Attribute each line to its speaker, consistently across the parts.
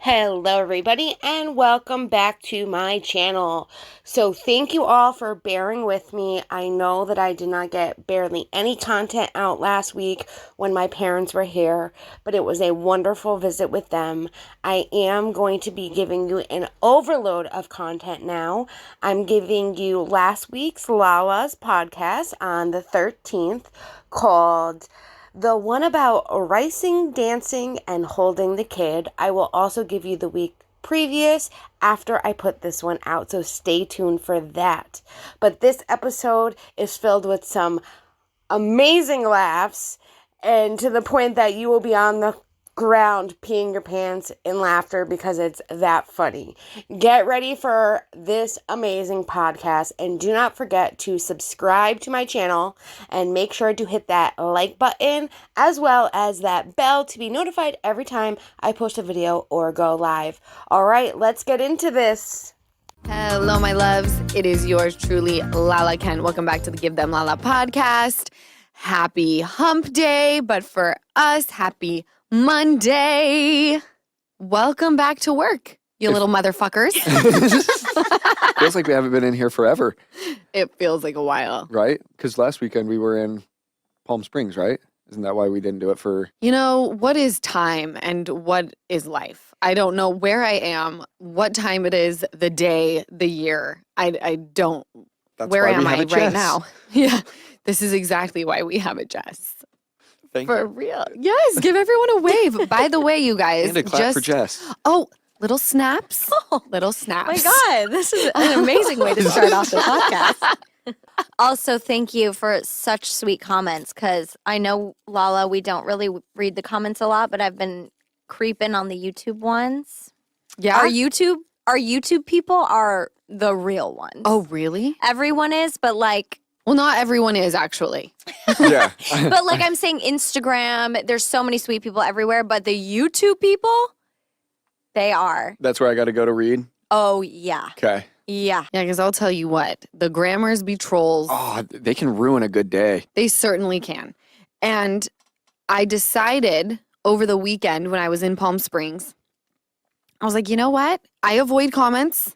Speaker 1: Hello everybody and welcome back to my channel. So thank you all for bearing with me. I know that I did not get barely any content out last week when my parents were here, but it was a wonderful visit with them. I am going to be giving you an overload of content now. I'm giving you last week's Lala's podcast on the 13th called the one about ricing, dancing, and holding the kid. I will also give you the week previous after I put this one out, so stay tuned for that. But this episode is filled with some amazing laughs, and to the point that you will be on the ground peeing your pants in laughter because it's that funny. Get ready for this amazing podcast, and do not forget to subscribe to my channel and make sure to hit that like button as well as that bell to be notified every time I post a video or go live. All right, let's get into this.
Speaker 2: Hello, my loves. It is yours truly, Lala Kent. Welcome back to the Give Them Lala podcast. Happy hump day, but for us, happy Monday. Welcome back to work, you little motherfuckers.
Speaker 3: Feels like we haven't been in here forever.
Speaker 2: It feels like a while.
Speaker 3: Right? Because last weekend we were in Palm Springs, right? Isn't that why we didn't do it for...
Speaker 2: You know, what is time and what is life? I don't know where I am, what time it is, the day, the year. I don't.
Speaker 3: That's
Speaker 2: where
Speaker 3: why
Speaker 2: am
Speaker 3: we have
Speaker 2: I
Speaker 3: a Jess.
Speaker 2: right now? Yeah, this is exactly why we have it, Jess.
Speaker 3: Thank
Speaker 2: For
Speaker 3: you.
Speaker 2: real. Yes, give everyone a wave. By the way, you guys.
Speaker 3: And a clap for Jess.
Speaker 2: Oh, little snaps. Little snaps.
Speaker 4: My God, this is an amazing way to start off the podcast. Also, thank you for such sweet comments, because I know, Lala, we don't really read the comments a lot, but I've been creeping on the YouTube ones.
Speaker 2: Yeah?
Speaker 4: Our YouTube people are the real ones.
Speaker 2: Oh, really?
Speaker 4: Everyone is, but like...
Speaker 2: Well, not everyone is, actually.
Speaker 3: Yeah.
Speaker 4: But like I'm saying, Instagram, there's so many sweet people everywhere, but the YouTube people, they are.
Speaker 3: That's where I got to go to read?
Speaker 4: Oh, yeah.
Speaker 3: Okay.
Speaker 4: Yeah.
Speaker 2: Yeah, because I'll tell you what. The grammars be trolls.
Speaker 3: Oh, they can ruin a good day.
Speaker 2: They certainly can. And I decided over the weekend when I was in Palm Springs, I was like, you know what? I avoid comments.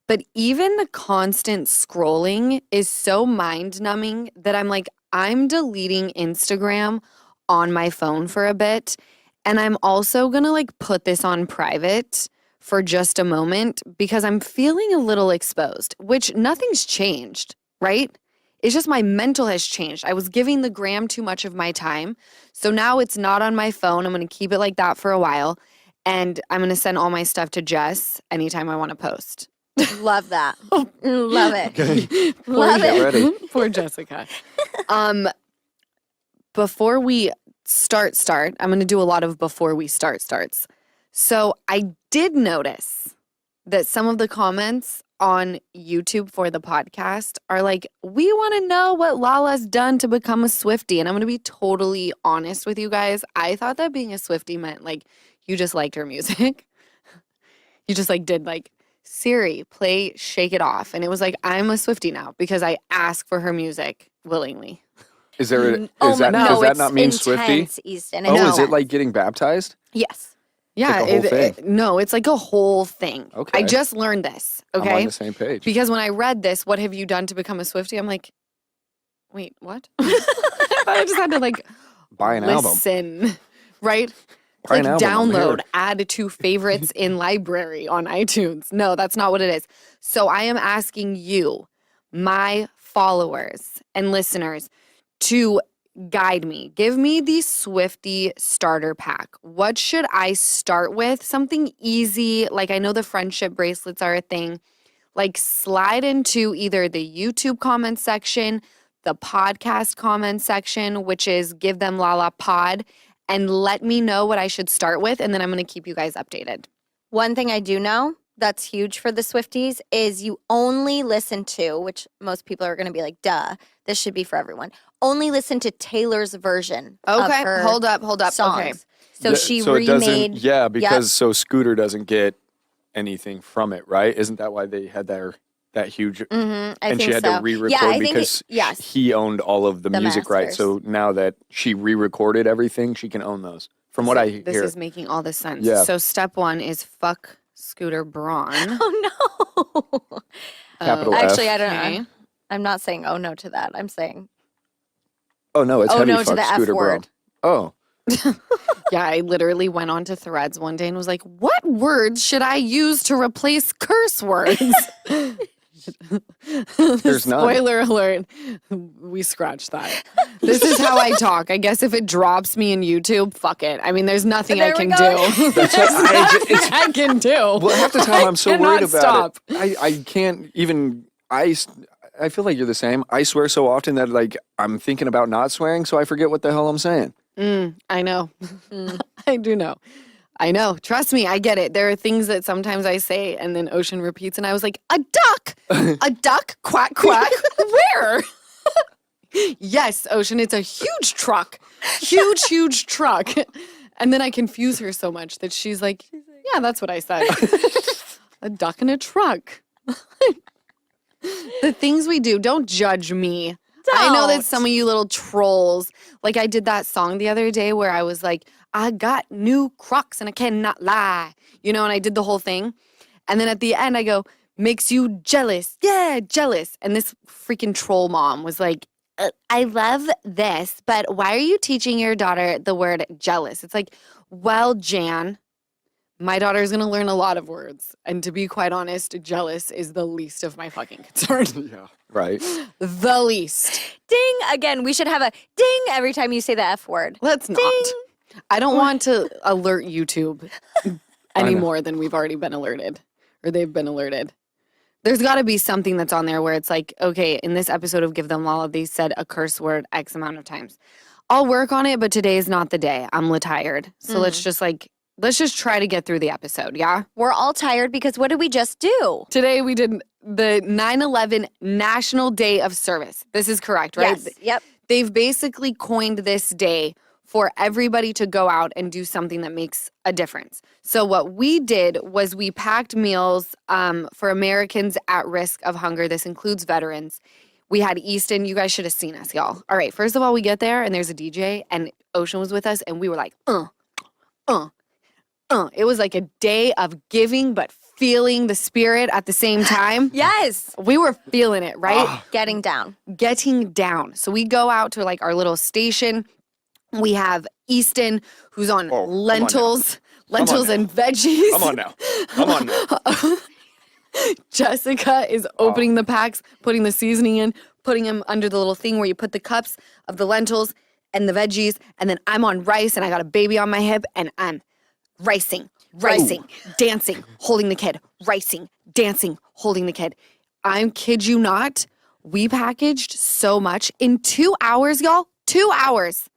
Speaker 2: But even the constant scrolling is so mind-numbing that I'm like, I'm deleting Instagram on my phone for a bit. And I'm also going to like put this on private for just a moment because I'm feeling a little exposed, which nothing's changed, right? It's just my mental has changed. I was giving the gram too much of my time. So now it's not on my phone. I'm going to keep it like that for a while. And I'm going to send all my stuff to Jess anytime I want to post.
Speaker 4: Love that. Love it.
Speaker 3: Okay.
Speaker 4: Love
Speaker 3: Get
Speaker 4: it.
Speaker 3: ready.
Speaker 2: Poor Jessica. Before we start, I'm going to do a lot of before we starts. So I did notice that some of the comments on YouTube for the podcast are like, we want to know what Lala's done to become a Swiftie. And I'm going to be totally honest with you guys. I thought that being a Swiftie meant like you just liked her music. You just like did like, Siri, play Shake It Off. And it was like, I'm a Swiftie now because I ask for her music willingly.
Speaker 3: Is there a,
Speaker 4: Oh
Speaker 3: is
Speaker 4: my
Speaker 3: that,
Speaker 4: no,
Speaker 3: does that
Speaker 4: it's
Speaker 3: not mean
Speaker 4: intense,
Speaker 3: Swiftie?
Speaker 4: Easton.
Speaker 3: Oh,
Speaker 4: It's
Speaker 3: is it
Speaker 4: intense.
Speaker 3: like getting baptized?
Speaker 4: Yes.
Speaker 2: Yeah.
Speaker 3: like a whole thing.
Speaker 2: No, it's like a whole thing.
Speaker 3: Okay.
Speaker 2: I just learned this.
Speaker 3: I'm
Speaker 2: Okay.
Speaker 3: on the same page.
Speaker 2: Because when I read this, what have you done to become a Swiftie? I'm like, wait, what? I thought I just had to like
Speaker 3: Buy an album.
Speaker 2: listen, right?
Speaker 3: Buy
Speaker 2: Like
Speaker 3: an album, I'm
Speaker 2: download,
Speaker 3: here.
Speaker 2: add to favorites in library on iTunes. No, that's not what it is. So I am asking you, my followers and listeners, to guide me. Give me the Swiftie starter pack. What should I start with? Something easy, like I know the friendship bracelets are a thing. Like slide into either the YouTube comment section, the podcast comment section, which is Give Them Lala Pod, and let me know what I should start with, and then I'm going to keep you guys updated.
Speaker 4: One thing I do know that's huge for the Swifties is you only listen to, which most people are going to be like, duh, this should be for everyone. Only listen to Taylor's version of
Speaker 2: Okay,
Speaker 4: her
Speaker 2: hold up.
Speaker 4: songs.
Speaker 2: Okay.
Speaker 4: So she
Speaker 3: so it doesn't,
Speaker 4: remade.
Speaker 3: yeah, because so Scooter doesn't get anything from it, right? Isn't that why they had that huge,
Speaker 4: I
Speaker 3: and
Speaker 4: think
Speaker 3: she had
Speaker 4: so.
Speaker 3: to re-record
Speaker 4: Yeah, I think
Speaker 3: because
Speaker 4: yes.
Speaker 3: he owned all of the music rights.
Speaker 4: masters.
Speaker 3: So now that she re-recorded everything, she can own those from what I hear.
Speaker 2: This is making all the sense.
Speaker 3: Yeah.
Speaker 2: So step 1 is fuck Scooter Braun.
Speaker 4: Oh no.
Speaker 3: Capital F.
Speaker 4: Actually, I don't
Speaker 2: Okay.
Speaker 4: know. I'm not saying oh no to that. I'm saying
Speaker 3: Oh, no, it's
Speaker 4: oh
Speaker 3: heavy
Speaker 4: no to
Speaker 3: fuck
Speaker 4: the F
Speaker 3: Scooter Bro.
Speaker 4: word.
Speaker 3: Oh.
Speaker 2: Yeah, I literally went onto Threads one day and was like, what words should I use to replace curse words?
Speaker 3: There's none.
Speaker 2: Spoiler alert. We scratched that. This is how I talk. I guess if it drops me in YouTube, fuck it. I mean, there's nothing I
Speaker 4: There we
Speaker 2: can
Speaker 4: go.
Speaker 2: do.
Speaker 3: That's
Speaker 2: There's
Speaker 3: what
Speaker 2: nothing I can do.
Speaker 3: Well, half the time I'm so worried
Speaker 2: cannot
Speaker 3: about
Speaker 2: stop.
Speaker 3: it. I can't even, I feel like you're the same. I swear so often that like I'm thinking about not swearing, so I forget what the hell I'm saying.
Speaker 2: I know. I do know. I know. Trust me, I get it. There are things that sometimes I say and then Ocean repeats and I was like, a duck! A duck? Quack, quack. Where? Yes, Ocean, it's a huge truck. Huge, huge truck. And then I confuse her so much that she's like, yeah, that's what I said. A duck in a truck. The things we do, don't judge me. I know that
Speaker 4: Don't.
Speaker 2: some of you little trolls, like I did that song the other day where I was like, I got new Crocs and I cannot lie, you know, and I did the whole thing. And then at the end I go, makes you jealous. Yeah, jealous. And this freaking troll mom was like, I love this, but why are you teaching your daughter the word jealous? It's like, well, Jan, my daughter is going to learn a lot of words. And to be quite honest, jealous is the least of my fucking concern.
Speaker 3: Yeah. Right.
Speaker 2: The least.
Speaker 4: Ding again. We should have a ding every time you say the F word.
Speaker 2: Let's not.
Speaker 4: Ding.
Speaker 2: I don't want to alert YouTube any
Speaker 3: know.
Speaker 2: more than we've already been alerted or they've been alerted. There's got to be something that's on there where it's like, okay, in this episode of Give Them Lala, they said a curse word X amount of times. I'll work on it, but today is not the day. I'm tired. So let's just try to get through the episode, yeah?
Speaker 4: We're all tired because what did we just do?
Speaker 2: Today we did the 9/11 National Day of Service. This is correct, right?
Speaker 4: Yes. Yep.
Speaker 2: They've basically coined this day for everybody to go out and do something that makes a difference. So what we did was we packed meals for Americans at risk of hunger. This includes veterans. We had Easton. You guys should have seen us, y'all. All right, first of all, we get there and there's a DJ and Ocean was with us and we were like, It was like a day of giving but feeling the spirit at the same time.
Speaker 4: Yes.
Speaker 2: We were feeling it, right?
Speaker 4: Getting down.
Speaker 2: Getting down. So we go out to like our little station. We have Easton, who's on lentils and veggies.
Speaker 3: Come on now. Come on now.
Speaker 2: Jessica is opening the packs, putting the seasoning in, putting them under the little thing where you put the cups of the lentils and the veggies. And then I'm on rice and I got a baby on my hip and I'm ricing, dancing, holding the kid, ricing, dancing, holding the kid. I kid you not. We packaged so much in 2 hours, y'all. 2 hours.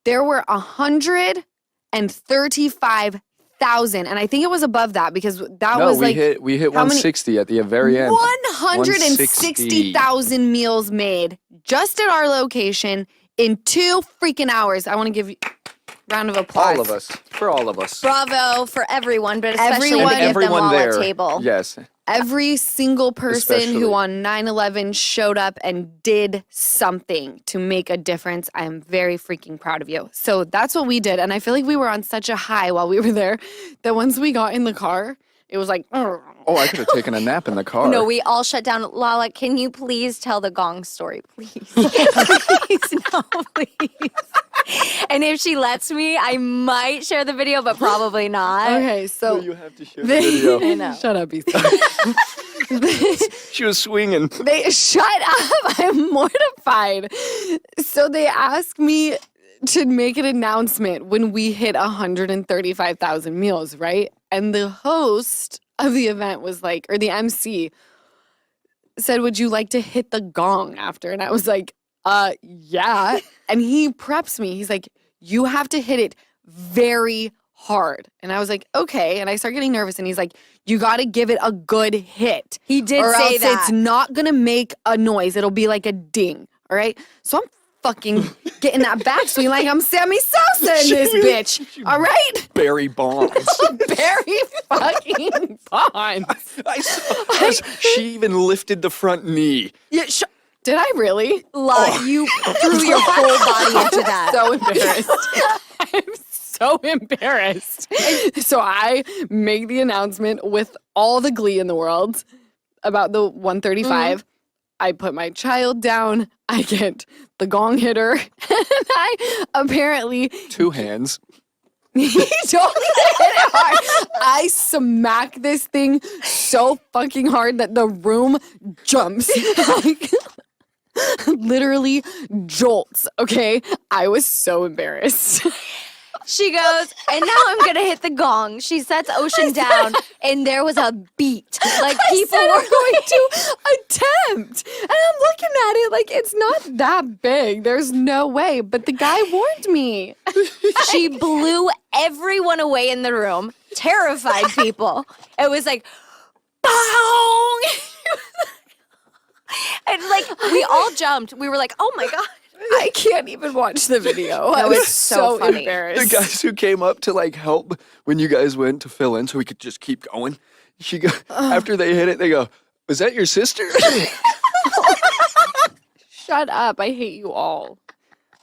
Speaker 2: There were 135,000, and I think it was above that because that was
Speaker 3: we
Speaker 2: like
Speaker 3: hit
Speaker 2: how many-
Speaker 3: 160 at the very end.
Speaker 2: 160,000 meals made just at our location in 2 freaking hours. I want to give you a round of applause.
Speaker 3: All of us. For all of us.
Speaker 4: Bravo for everyone, but especially
Speaker 2: Everyone-
Speaker 4: the Give Them
Speaker 3: Everyone
Speaker 4: Lala
Speaker 3: there.
Speaker 4: table.
Speaker 3: Yes.
Speaker 2: Every single person
Speaker 3: Especially.
Speaker 2: who on 9/11 showed up and did something to make a difference, I am very freaking proud of you. So that's what we did. And I feel like we were on such a high while we were there that once we got in the car, it was like,
Speaker 3: Oh, I could have taken a nap in the car.
Speaker 4: No, we all shut down. Lala, can you please tell the Gong story, please? Please, no, please. And if she lets me, I might share the video, but probably not.
Speaker 2: okay, so
Speaker 3: You have to share the video.
Speaker 4: I know.
Speaker 2: shut up, Ethan.
Speaker 3: She was swinging.
Speaker 2: They shut up. I'm mortified. So they asked me to make an announcement when we hit 135,000 meals, right? And the host of the event was like, or the MC said, would you like to hit the gong after? And I was like, yeah. And he preps me. He's like, you have to hit it very hard. And I was like, okay. And I start getting nervous. And he's like, you got to give it a good hit.
Speaker 4: He did
Speaker 2: or
Speaker 4: say
Speaker 2: else
Speaker 4: that.
Speaker 2: it's not going to make a noise. It'll be like a ding. All right. So I'm fucking getting that backswing like I'm Sammy Sosa in this bitch. All right.
Speaker 3: Barry Bonds.
Speaker 2: Barry fucking Bonds.
Speaker 3: She even lifted the front knee.
Speaker 2: Yeah, did I really?
Speaker 4: You threw your whole body into that.
Speaker 2: So embarrassed. I'm so embarrassed. So I make the announcement with all the glee in the world about the 135. I put my child down. I get the gong hitter. And I apparently...
Speaker 3: 2 hands.
Speaker 2: He totally hit it hard. I smack this thing so fucking hard that the room jumps. Like, literally jolts, okay? I was so embarrassed.
Speaker 4: She goes, and now I'm going to hit the gong. She sets Ocean down, and there was a beat. Like, people were
Speaker 2: going to attempt. And I'm looking at it like it's not that big. There's no way. But the guy warned me.
Speaker 4: She blew everyone away in the room, terrified people. It was like, bong! And like, we all jumped. We were like, oh my God.
Speaker 2: I can't even watch the video. I was so
Speaker 4: funny.
Speaker 2: embarrassed.
Speaker 3: The guys who came up to like help when you guys went to fill in so we could just keep going. After they hit it, they go, "Was that your sister?"
Speaker 2: Shut up. I hate you all.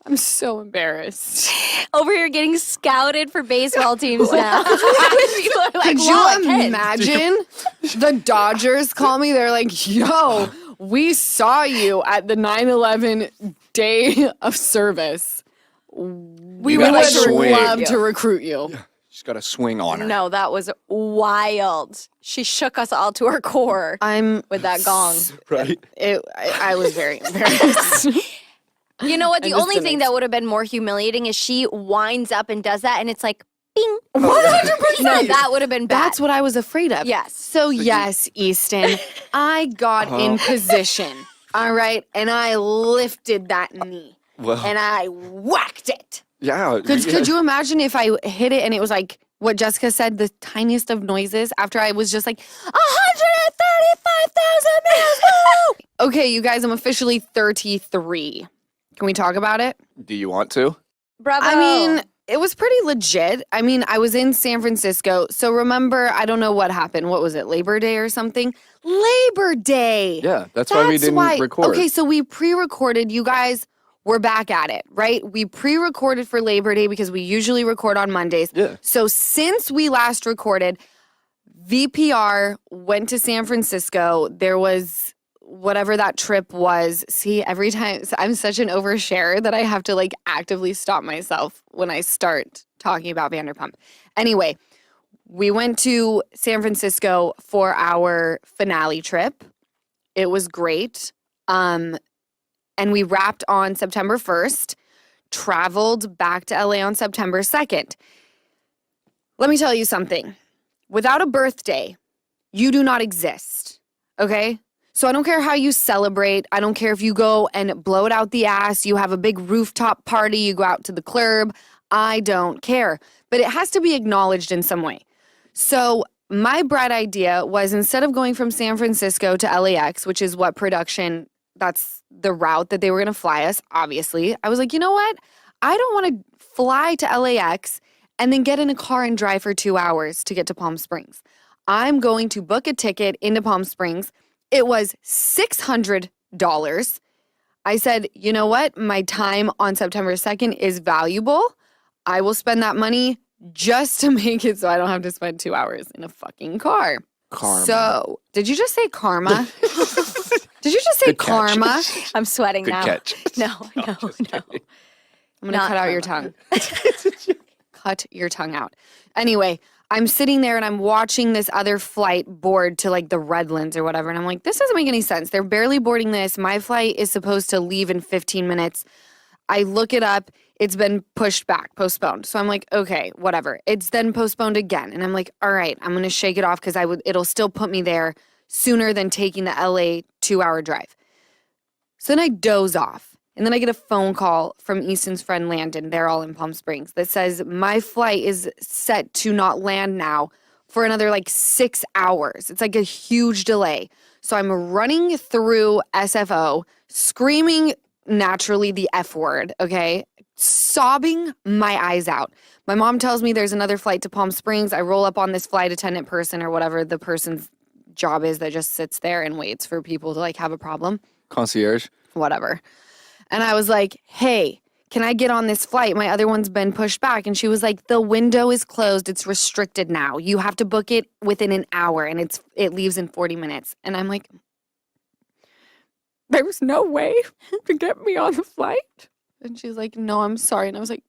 Speaker 2: I'm so embarrassed.
Speaker 4: Over here getting scouted for baseball teams now. People are like,
Speaker 2: Could
Speaker 4: Lala
Speaker 2: you
Speaker 4: Kent.
Speaker 2: imagine the Dodgers call me? They're like, yo, we saw you at the 9/11 day of service. We would
Speaker 3: gotta swing.
Speaker 2: love to recruit you.
Speaker 3: She's got a swing on her.
Speaker 4: No, that was wild. She shook us all to our core with that gong.
Speaker 3: Right?
Speaker 2: I was very embarrassed.
Speaker 4: You know what? The
Speaker 2: I just
Speaker 4: only thing
Speaker 2: didn't.
Speaker 4: that would have been more humiliating is she winds up and does that, and it's like, bing.
Speaker 2: 100%.
Speaker 4: No, that would have been bad.
Speaker 2: That's what I was afraid of.
Speaker 4: Yes.
Speaker 2: So yes, Easton, I got in position. All right. And I lifted that knee.
Speaker 3: Well,
Speaker 2: And I whacked it.
Speaker 3: yeah.
Speaker 2: Could you imagine if I hit it and it was like what Jessica said, the tiniest of noises after I was just like, 135,000 miles. Woo! Okay, you guys, I'm officially 33. Can we talk about it?
Speaker 3: Do you want to?
Speaker 4: Bravo.
Speaker 2: I mean, it was pretty legit. I mean, I was in San Francisco. So remember, I don't know what happened. What was it, Labor Day or something? Labor Day.
Speaker 3: Yeah, that's why we didn't record.
Speaker 2: Okay, so we pre-recorded. You guys were back at it, right? We pre-recorded for Labor Day because we usually record on Mondays.
Speaker 3: Yeah.
Speaker 2: So since we last recorded, VPR went to San Francisco. There was whatever that trip was. See, every time I'm such an oversharer that I have to like actively stop myself when I start talking about Vanderpump. Anyway, we went to San Francisco for our finale trip. It was great. And we wrapped on September 1st, traveled back to LA on September 2nd. Let me tell you something. Without a birthday, you do not exist, okay? So I don't care how you celebrate. I don't care if you go and blow it out the ass. You have a big rooftop party. You go out to the club. I don't care. But it has to be acknowledged in some way. So my bright idea was instead of going from San Francisco to LAX, which is what production, that's the route that they were going to fly us, obviously. I was like, you know what? I don't want to fly to LAX and then get in a car and drive for 2 hours to get to Palm Springs. I'm going to book a ticket into Palm Springs. It was $600. I said, you know what? My time on September 2nd is valuable. I will spend that money just to make it so I don't have to spend 2 hours in a fucking car.
Speaker 3: Karma.
Speaker 2: So, did you just say karma? Did you just say
Speaker 3: Good catch.
Speaker 2: karma?
Speaker 4: I'm sweating
Speaker 3: Good
Speaker 4: now.
Speaker 3: catch.
Speaker 4: No.
Speaker 2: I'm going to
Speaker 4: Not
Speaker 2: cut out your
Speaker 4: karma.
Speaker 2: tongue. Cut your tongue out. Anyway, I'm sitting there and I'm watching this other flight board to like the Redlands or whatever. And I'm like, this doesn't make any sense. They're barely boarding this. My flight is supposed to leave in 15 minutes. I look it up. It's been pushed back, postponed. So I'm like, okay, whatever. It's then postponed again. And I'm like, all right, I'm going to shake it off because it'll still put me there sooner than taking the LA 2-hour drive. So then I doze off. And then I get a phone call from Easton's friend Landon. They're all in Palm Springs that says my flight is set to not land now for another like 6 hours. It's like a huge delay. So I'm running through SFO, screaming naturally the F word, okay? Sobbing my eyes out. My mom tells me there's another flight to Palm Springs. I roll up on this flight attendant person or whatever the person's job is that just sits there and waits for people to like have a problem.
Speaker 3: Concierge.
Speaker 2: Whatever. And I was like, hey, can I get on this flight? My other one's been pushed back. And she was like, the window is closed. It's restricted now. You have to book it within an hour and it leaves in 40 minutes. And I'm like, there was no way to get me on the flight. And she's like, no, I'm sorry. And I was like,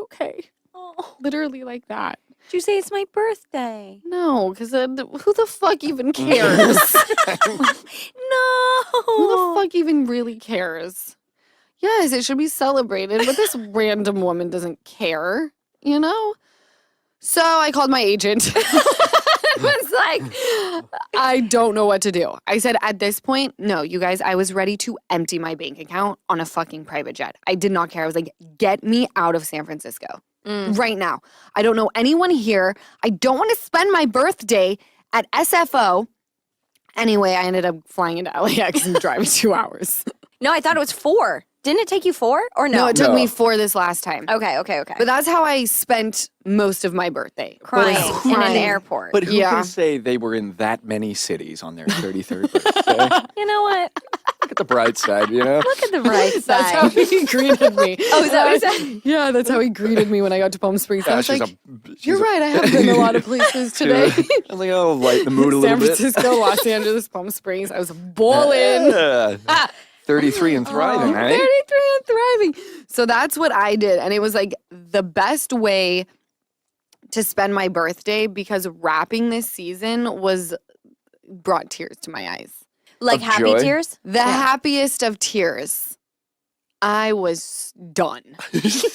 Speaker 2: okay.
Speaker 4: Oh,
Speaker 2: Literally like that.
Speaker 4: did you say it's my birthday?
Speaker 2: No, because who the fuck even cares?
Speaker 4: No.
Speaker 2: Who the fuck even really cares? Yes, it should be celebrated, but this random woman doesn't care, you know? So I called my agent. I was like, I don't know what to do. I said, at this point, no, you guys, I was ready to empty my bank account on a fucking private jet. I did not care. I was like, get me out of San Francisco right now. I don't know anyone here. I don't want to spend my birthday at SFO. Anyway, I ended up flying into LAX and driving 2 hours.
Speaker 4: No, I thought it was 4. Didn't it take you 4 or no?
Speaker 2: No, it took me 4 this last time.
Speaker 4: Okay.
Speaker 2: But that's how I spent most of my birthday.
Speaker 4: Crying in an
Speaker 2: Crying.
Speaker 4: airport.
Speaker 3: But who
Speaker 2: Yeah.
Speaker 3: can say they were in that many cities on their 33rd birthday?
Speaker 4: You know what?
Speaker 3: Look at the bright side, you know?
Speaker 4: Look at the bright
Speaker 2: That's how
Speaker 4: side.
Speaker 2: he greeted me.
Speaker 4: Oh, is that what he said?
Speaker 2: Yeah, that's how he greeted me when I got to Palm Springs. I was
Speaker 3: she's
Speaker 2: like,
Speaker 3: she's
Speaker 2: you're right, I have been a lot of places today.
Speaker 3: I was like, oh, lighten the mood a little
Speaker 2: San
Speaker 3: bit.
Speaker 2: Francisco, Los Angeles, Palm Springs. I was bowling.
Speaker 3: Yeah. 33 and thriving, right?
Speaker 2: 33 and thriving. So that's what I did. And it was like the best way to spend my birthday because wrapping this season brought tears to my eyes.
Speaker 4: Like
Speaker 3: Of
Speaker 4: happy
Speaker 3: joy?
Speaker 4: tears?
Speaker 2: The happiest of tears. I was done.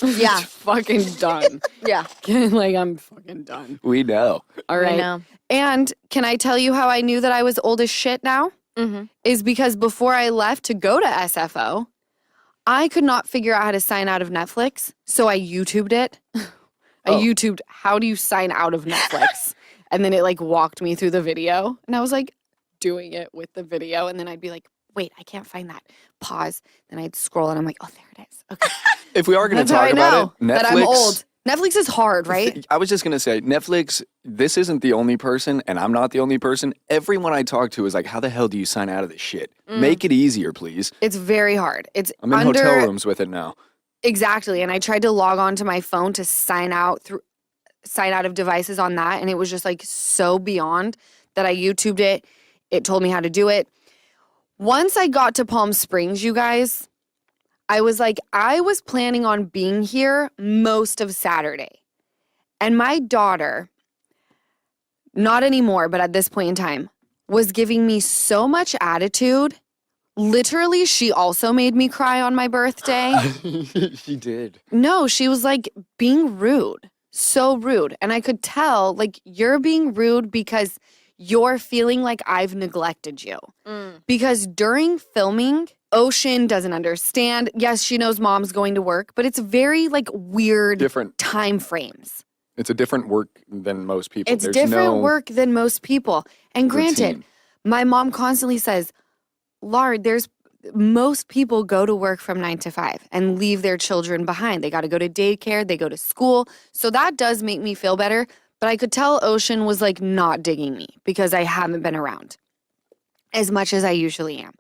Speaker 4: Yeah.
Speaker 2: Fucking done.
Speaker 4: Yeah.
Speaker 2: Like, I'm fucking done.
Speaker 3: We know.
Speaker 2: All
Speaker 4: I
Speaker 2: right.
Speaker 4: know.
Speaker 2: And can I tell you how I knew that I was old as shit now?
Speaker 4: Mm-hmm.
Speaker 2: Is because before I left to go to SFO, I could not figure out how to sign out of Netflix. So I YouTubed it. I YouTubed, how do you sign out of Netflix? And then it like walked me through the video. And I was like doing it with the video. And then I'd be like, wait, I can't find that. Pause. Then I'd scroll and I'm like, oh, there it is. Okay.
Speaker 3: If we are going
Speaker 2: That's
Speaker 3: to
Speaker 2: how
Speaker 3: talk
Speaker 2: I
Speaker 3: about
Speaker 2: know
Speaker 3: it, Netflix.
Speaker 2: that I'm old. Netflix is hard, right?
Speaker 3: I was just going to say, Netflix, this isn't the only person, and I'm not the only person. Everyone I talk to is like, how the hell do you sign out of this shit? Make it easier, please.
Speaker 2: It's very hard. It's
Speaker 3: I'm in hotel rooms with it now.
Speaker 2: Exactly. And I tried to log on to my phone to sign out of devices on that. And it was just like so beyond that I YouTubed it. It told me how to do it. Once I got to Palm Springs, you guys, I was like, I was planning on being here most of Saturday. And my daughter, not anymore, but at this point in time, was giving me so much attitude. Literally, she also made me cry on my birthday.
Speaker 3: She did.
Speaker 2: No, she was like being rude. So rude. And I could tell, like, you're being rude because you're feeling like I've neglected you. Because during filming, Ocean doesn't understand. Yes, she knows mom's going to work, but it's very like weird
Speaker 3: Different.
Speaker 2: time frames.
Speaker 3: It's a different work than most people.
Speaker 2: It's
Speaker 3: There's
Speaker 2: different
Speaker 3: no
Speaker 2: work than most people. And granted,
Speaker 3: routine.
Speaker 2: my mom constantly says, Lard, most people go to work from 9 to 5 and leave their children behind. They got to go to daycare, they go to school. So that does make me feel better. But I could tell Ocean was like not digging me because I haven't been around as much as I usually am.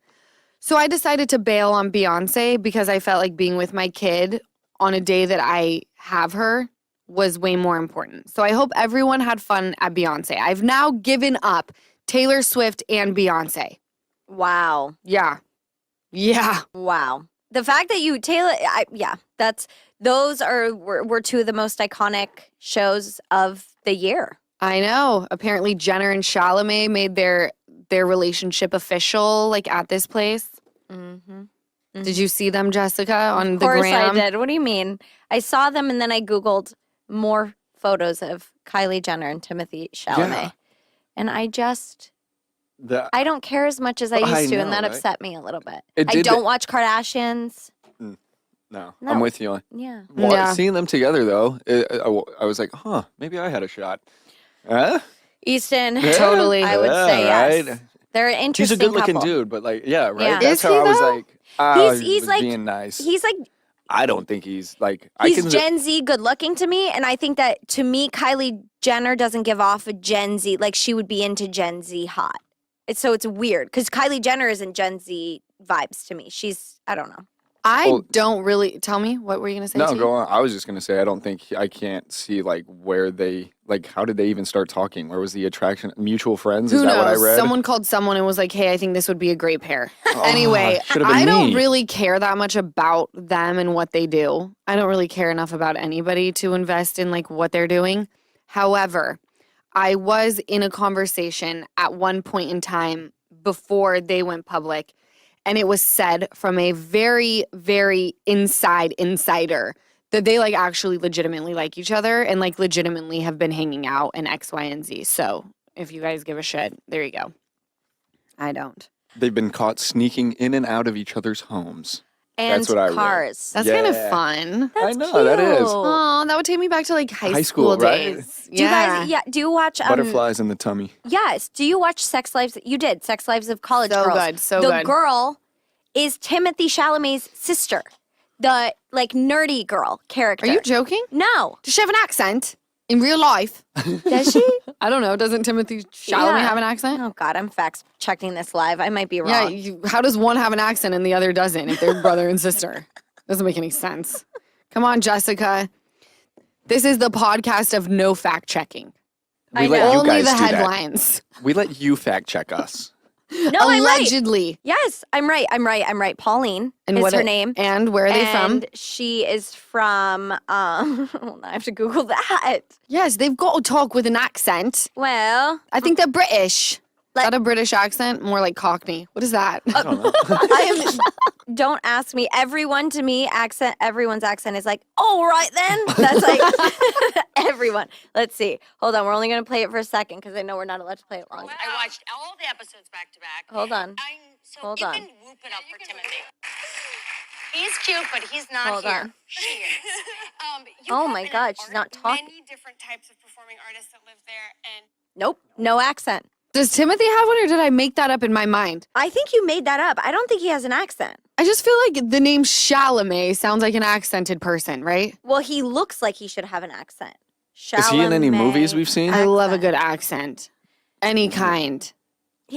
Speaker 2: So I decided to bail on Beyonce because I felt like being with my kid on a day that I have her was way more important. So I hope everyone had fun at Beyonce. I've now given up Taylor Swift and Beyonce.
Speaker 4: Wow.
Speaker 2: Yeah. Yeah.
Speaker 4: Wow. The fact that you, Taylor, those were two of the most iconic shows of the year.
Speaker 2: I know. Apparently Jenner and Chalamet made their relationship official, like at this place.
Speaker 4: Mm-hmm.
Speaker 2: Did you see them, Jessica, on
Speaker 4: Of
Speaker 2: the
Speaker 4: course
Speaker 2: gram?
Speaker 4: I did. What do you mean? I saw them and then I Googled more photos of Kylie Jenner and Timothy Chalamet.
Speaker 3: Yeah.
Speaker 4: And I don't care as much as I
Speaker 3: I
Speaker 4: used to, and
Speaker 3: know,
Speaker 4: that
Speaker 3: right?
Speaker 4: upset me a little bit.
Speaker 3: It
Speaker 4: I
Speaker 3: did-
Speaker 4: don't watch Kardashians.
Speaker 3: No,
Speaker 4: No.
Speaker 3: I'm with you.
Speaker 4: Yeah.
Speaker 2: Yeah.
Speaker 3: Seeing them together, though, I was like, huh, maybe I had a shot. Huh?
Speaker 4: Easton,
Speaker 2: Totally.
Speaker 4: I would say yes.
Speaker 3: Right?
Speaker 4: They're an
Speaker 3: He's
Speaker 4: interesting
Speaker 3: a good-looking
Speaker 4: couple.
Speaker 3: dude, but like, yeah, right?
Speaker 4: Yeah.
Speaker 3: That's
Speaker 2: Is
Speaker 3: how
Speaker 2: he,
Speaker 3: I was
Speaker 2: though?
Speaker 3: like,
Speaker 4: He's
Speaker 3: was
Speaker 4: like-
Speaker 3: being nice.
Speaker 4: He's like
Speaker 3: I don't think he's like,
Speaker 4: he's Gen Z good looking to me, and I think that to me Kylie Jenner doesn't give off a Gen Z, like she would be into Gen Z hot. It's weird because Kylie Jenner isn't Gen Z vibes to me. She's, I don't know.
Speaker 2: I don't really tell me what were you gonna say?
Speaker 3: No,
Speaker 2: T?
Speaker 3: go on. I was just gonna say I can't see like where they how did they even start talking? Where was the attraction? Mutual friends?
Speaker 2: Who
Speaker 3: Is that
Speaker 2: knows?
Speaker 3: what I read?
Speaker 2: Someone called someone and was like, "Hey, I think this would be a great pair." Anyway,
Speaker 3: should've been
Speaker 2: I don't
Speaker 3: me.
Speaker 2: really care that much about them and what they do. I don't really care enough about anybody to invest in like what they're doing. However, I was in a conversation at one point in time before they went public, and it was said from a very, very insider that they like actually legitimately like each other and like legitimately have been hanging out and X, Y, and Z. So if you guys give a shit, there you go. I don't.
Speaker 3: They've been caught sneaking in and out of each other's homes.
Speaker 4: And
Speaker 3: That's what I read.
Speaker 4: cars.
Speaker 2: That's kind of
Speaker 3: Yeah.
Speaker 2: fun.
Speaker 3: I know, that is.
Speaker 2: Oh, that would take me back to like high
Speaker 3: High
Speaker 2: school
Speaker 3: school, right?
Speaker 2: days.
Speaker 4: Do you guys, do you watch,
Speaker 3: Butterflies in the tummy.
Speaker 4: yes, do you watch Sex Lives? You did, Sex Lives of College
Speaker 2: So
Speaker 4: Girls.
Speaker 2: good, so
Speaker 4: the
Speaker 2: good.
Speaker 4: girl is Timothy Chalamet's sister, the like nerdy girl character.
Speaker 2: Are you joking?
Speaker 4: No.
Speaker 2: Does she have an accent in real life?
Speaker 4: Does she?
Speaker 2: I don't know. Doesn't Timothy Chalamet
Speaker 4: Yeah.
Speaker 2: have an accent?
Speaker 4: Oh, God, I'm fact checking this live. I might be wrong.
Speaker 2: Yeah. How does one have an accent and the other doesn't if they're brother and sister? Doesn't make any sense. Come on, Jessica. This is the podcast of no fact checking.
Speaker 4: I
Speaker 3: We let
Speaker 4: know.
Speaker 3: you
Speaker 2: Only
Speaker 3: guys
Speaker 2: the
Speaker 3: do that.
Speaker 2: headlines.
Speaker 3: We let you fact check us.
Speaker 4: No, I'm right.
Speaker 2: Allegedly.
Speaker 4: Yes, I'm right. Pauline
Speaker 2: And
Speaker 4: is
Speaker 2: what
Speaker 4: her
Speaker 2: are-
Speaker 4: name.
Speaker 2: And where are they from?
Speaker 4: And she is from, hold on, I have to Google that.
Speaker 2: Yes, they've got to talk with an accent.
Speaker 4: Well,
Speaker 2: I think they're British. Is
Speaker 4: Like-
Speaker 2: that a British accent? More like Cockney. What is that?
Speaker 3: I don't know.
Speaker 4: I am, don't ask me. Everyone's accent is like, all right then. That's like everyone. Let's see. Hold on. We're only going to play it for a second because I know we're not allowed to play it long.
Speaker 1: I watched all the episodes back to back.
Speaker 4: Hold on. Hold
Speaker 1: you
Speaker 4: on.
Speaker 1: can whoop it up for Timothy. He's cute, but he's not
Speaker 4: Hold
Speaker 1: here.
Speaker 4: on.
Speaker 1: She is.
Speaker 4: Oh my God, she's not talking.
Speaker 5: Many different types of performing artists that live there, and
Speaker 4: Nope. No accent.
Speaker 2: Does Timothy have one or did I make that up in my mind?
Speaker 4: I think you made that up. I don't think he has an accent.
Speaker 2: I just feel like the name Chalamet sounds like an accented person, right?
Speaker 4: Well, he looks like he should have an accent.
Speaker 3: Is he in any
Speaker 4: Chalamet
Speaker 3: movies we've seen?
Speaker 2: I love a
Speaker 4: accent.
Speaker 2: good accent. Any kind.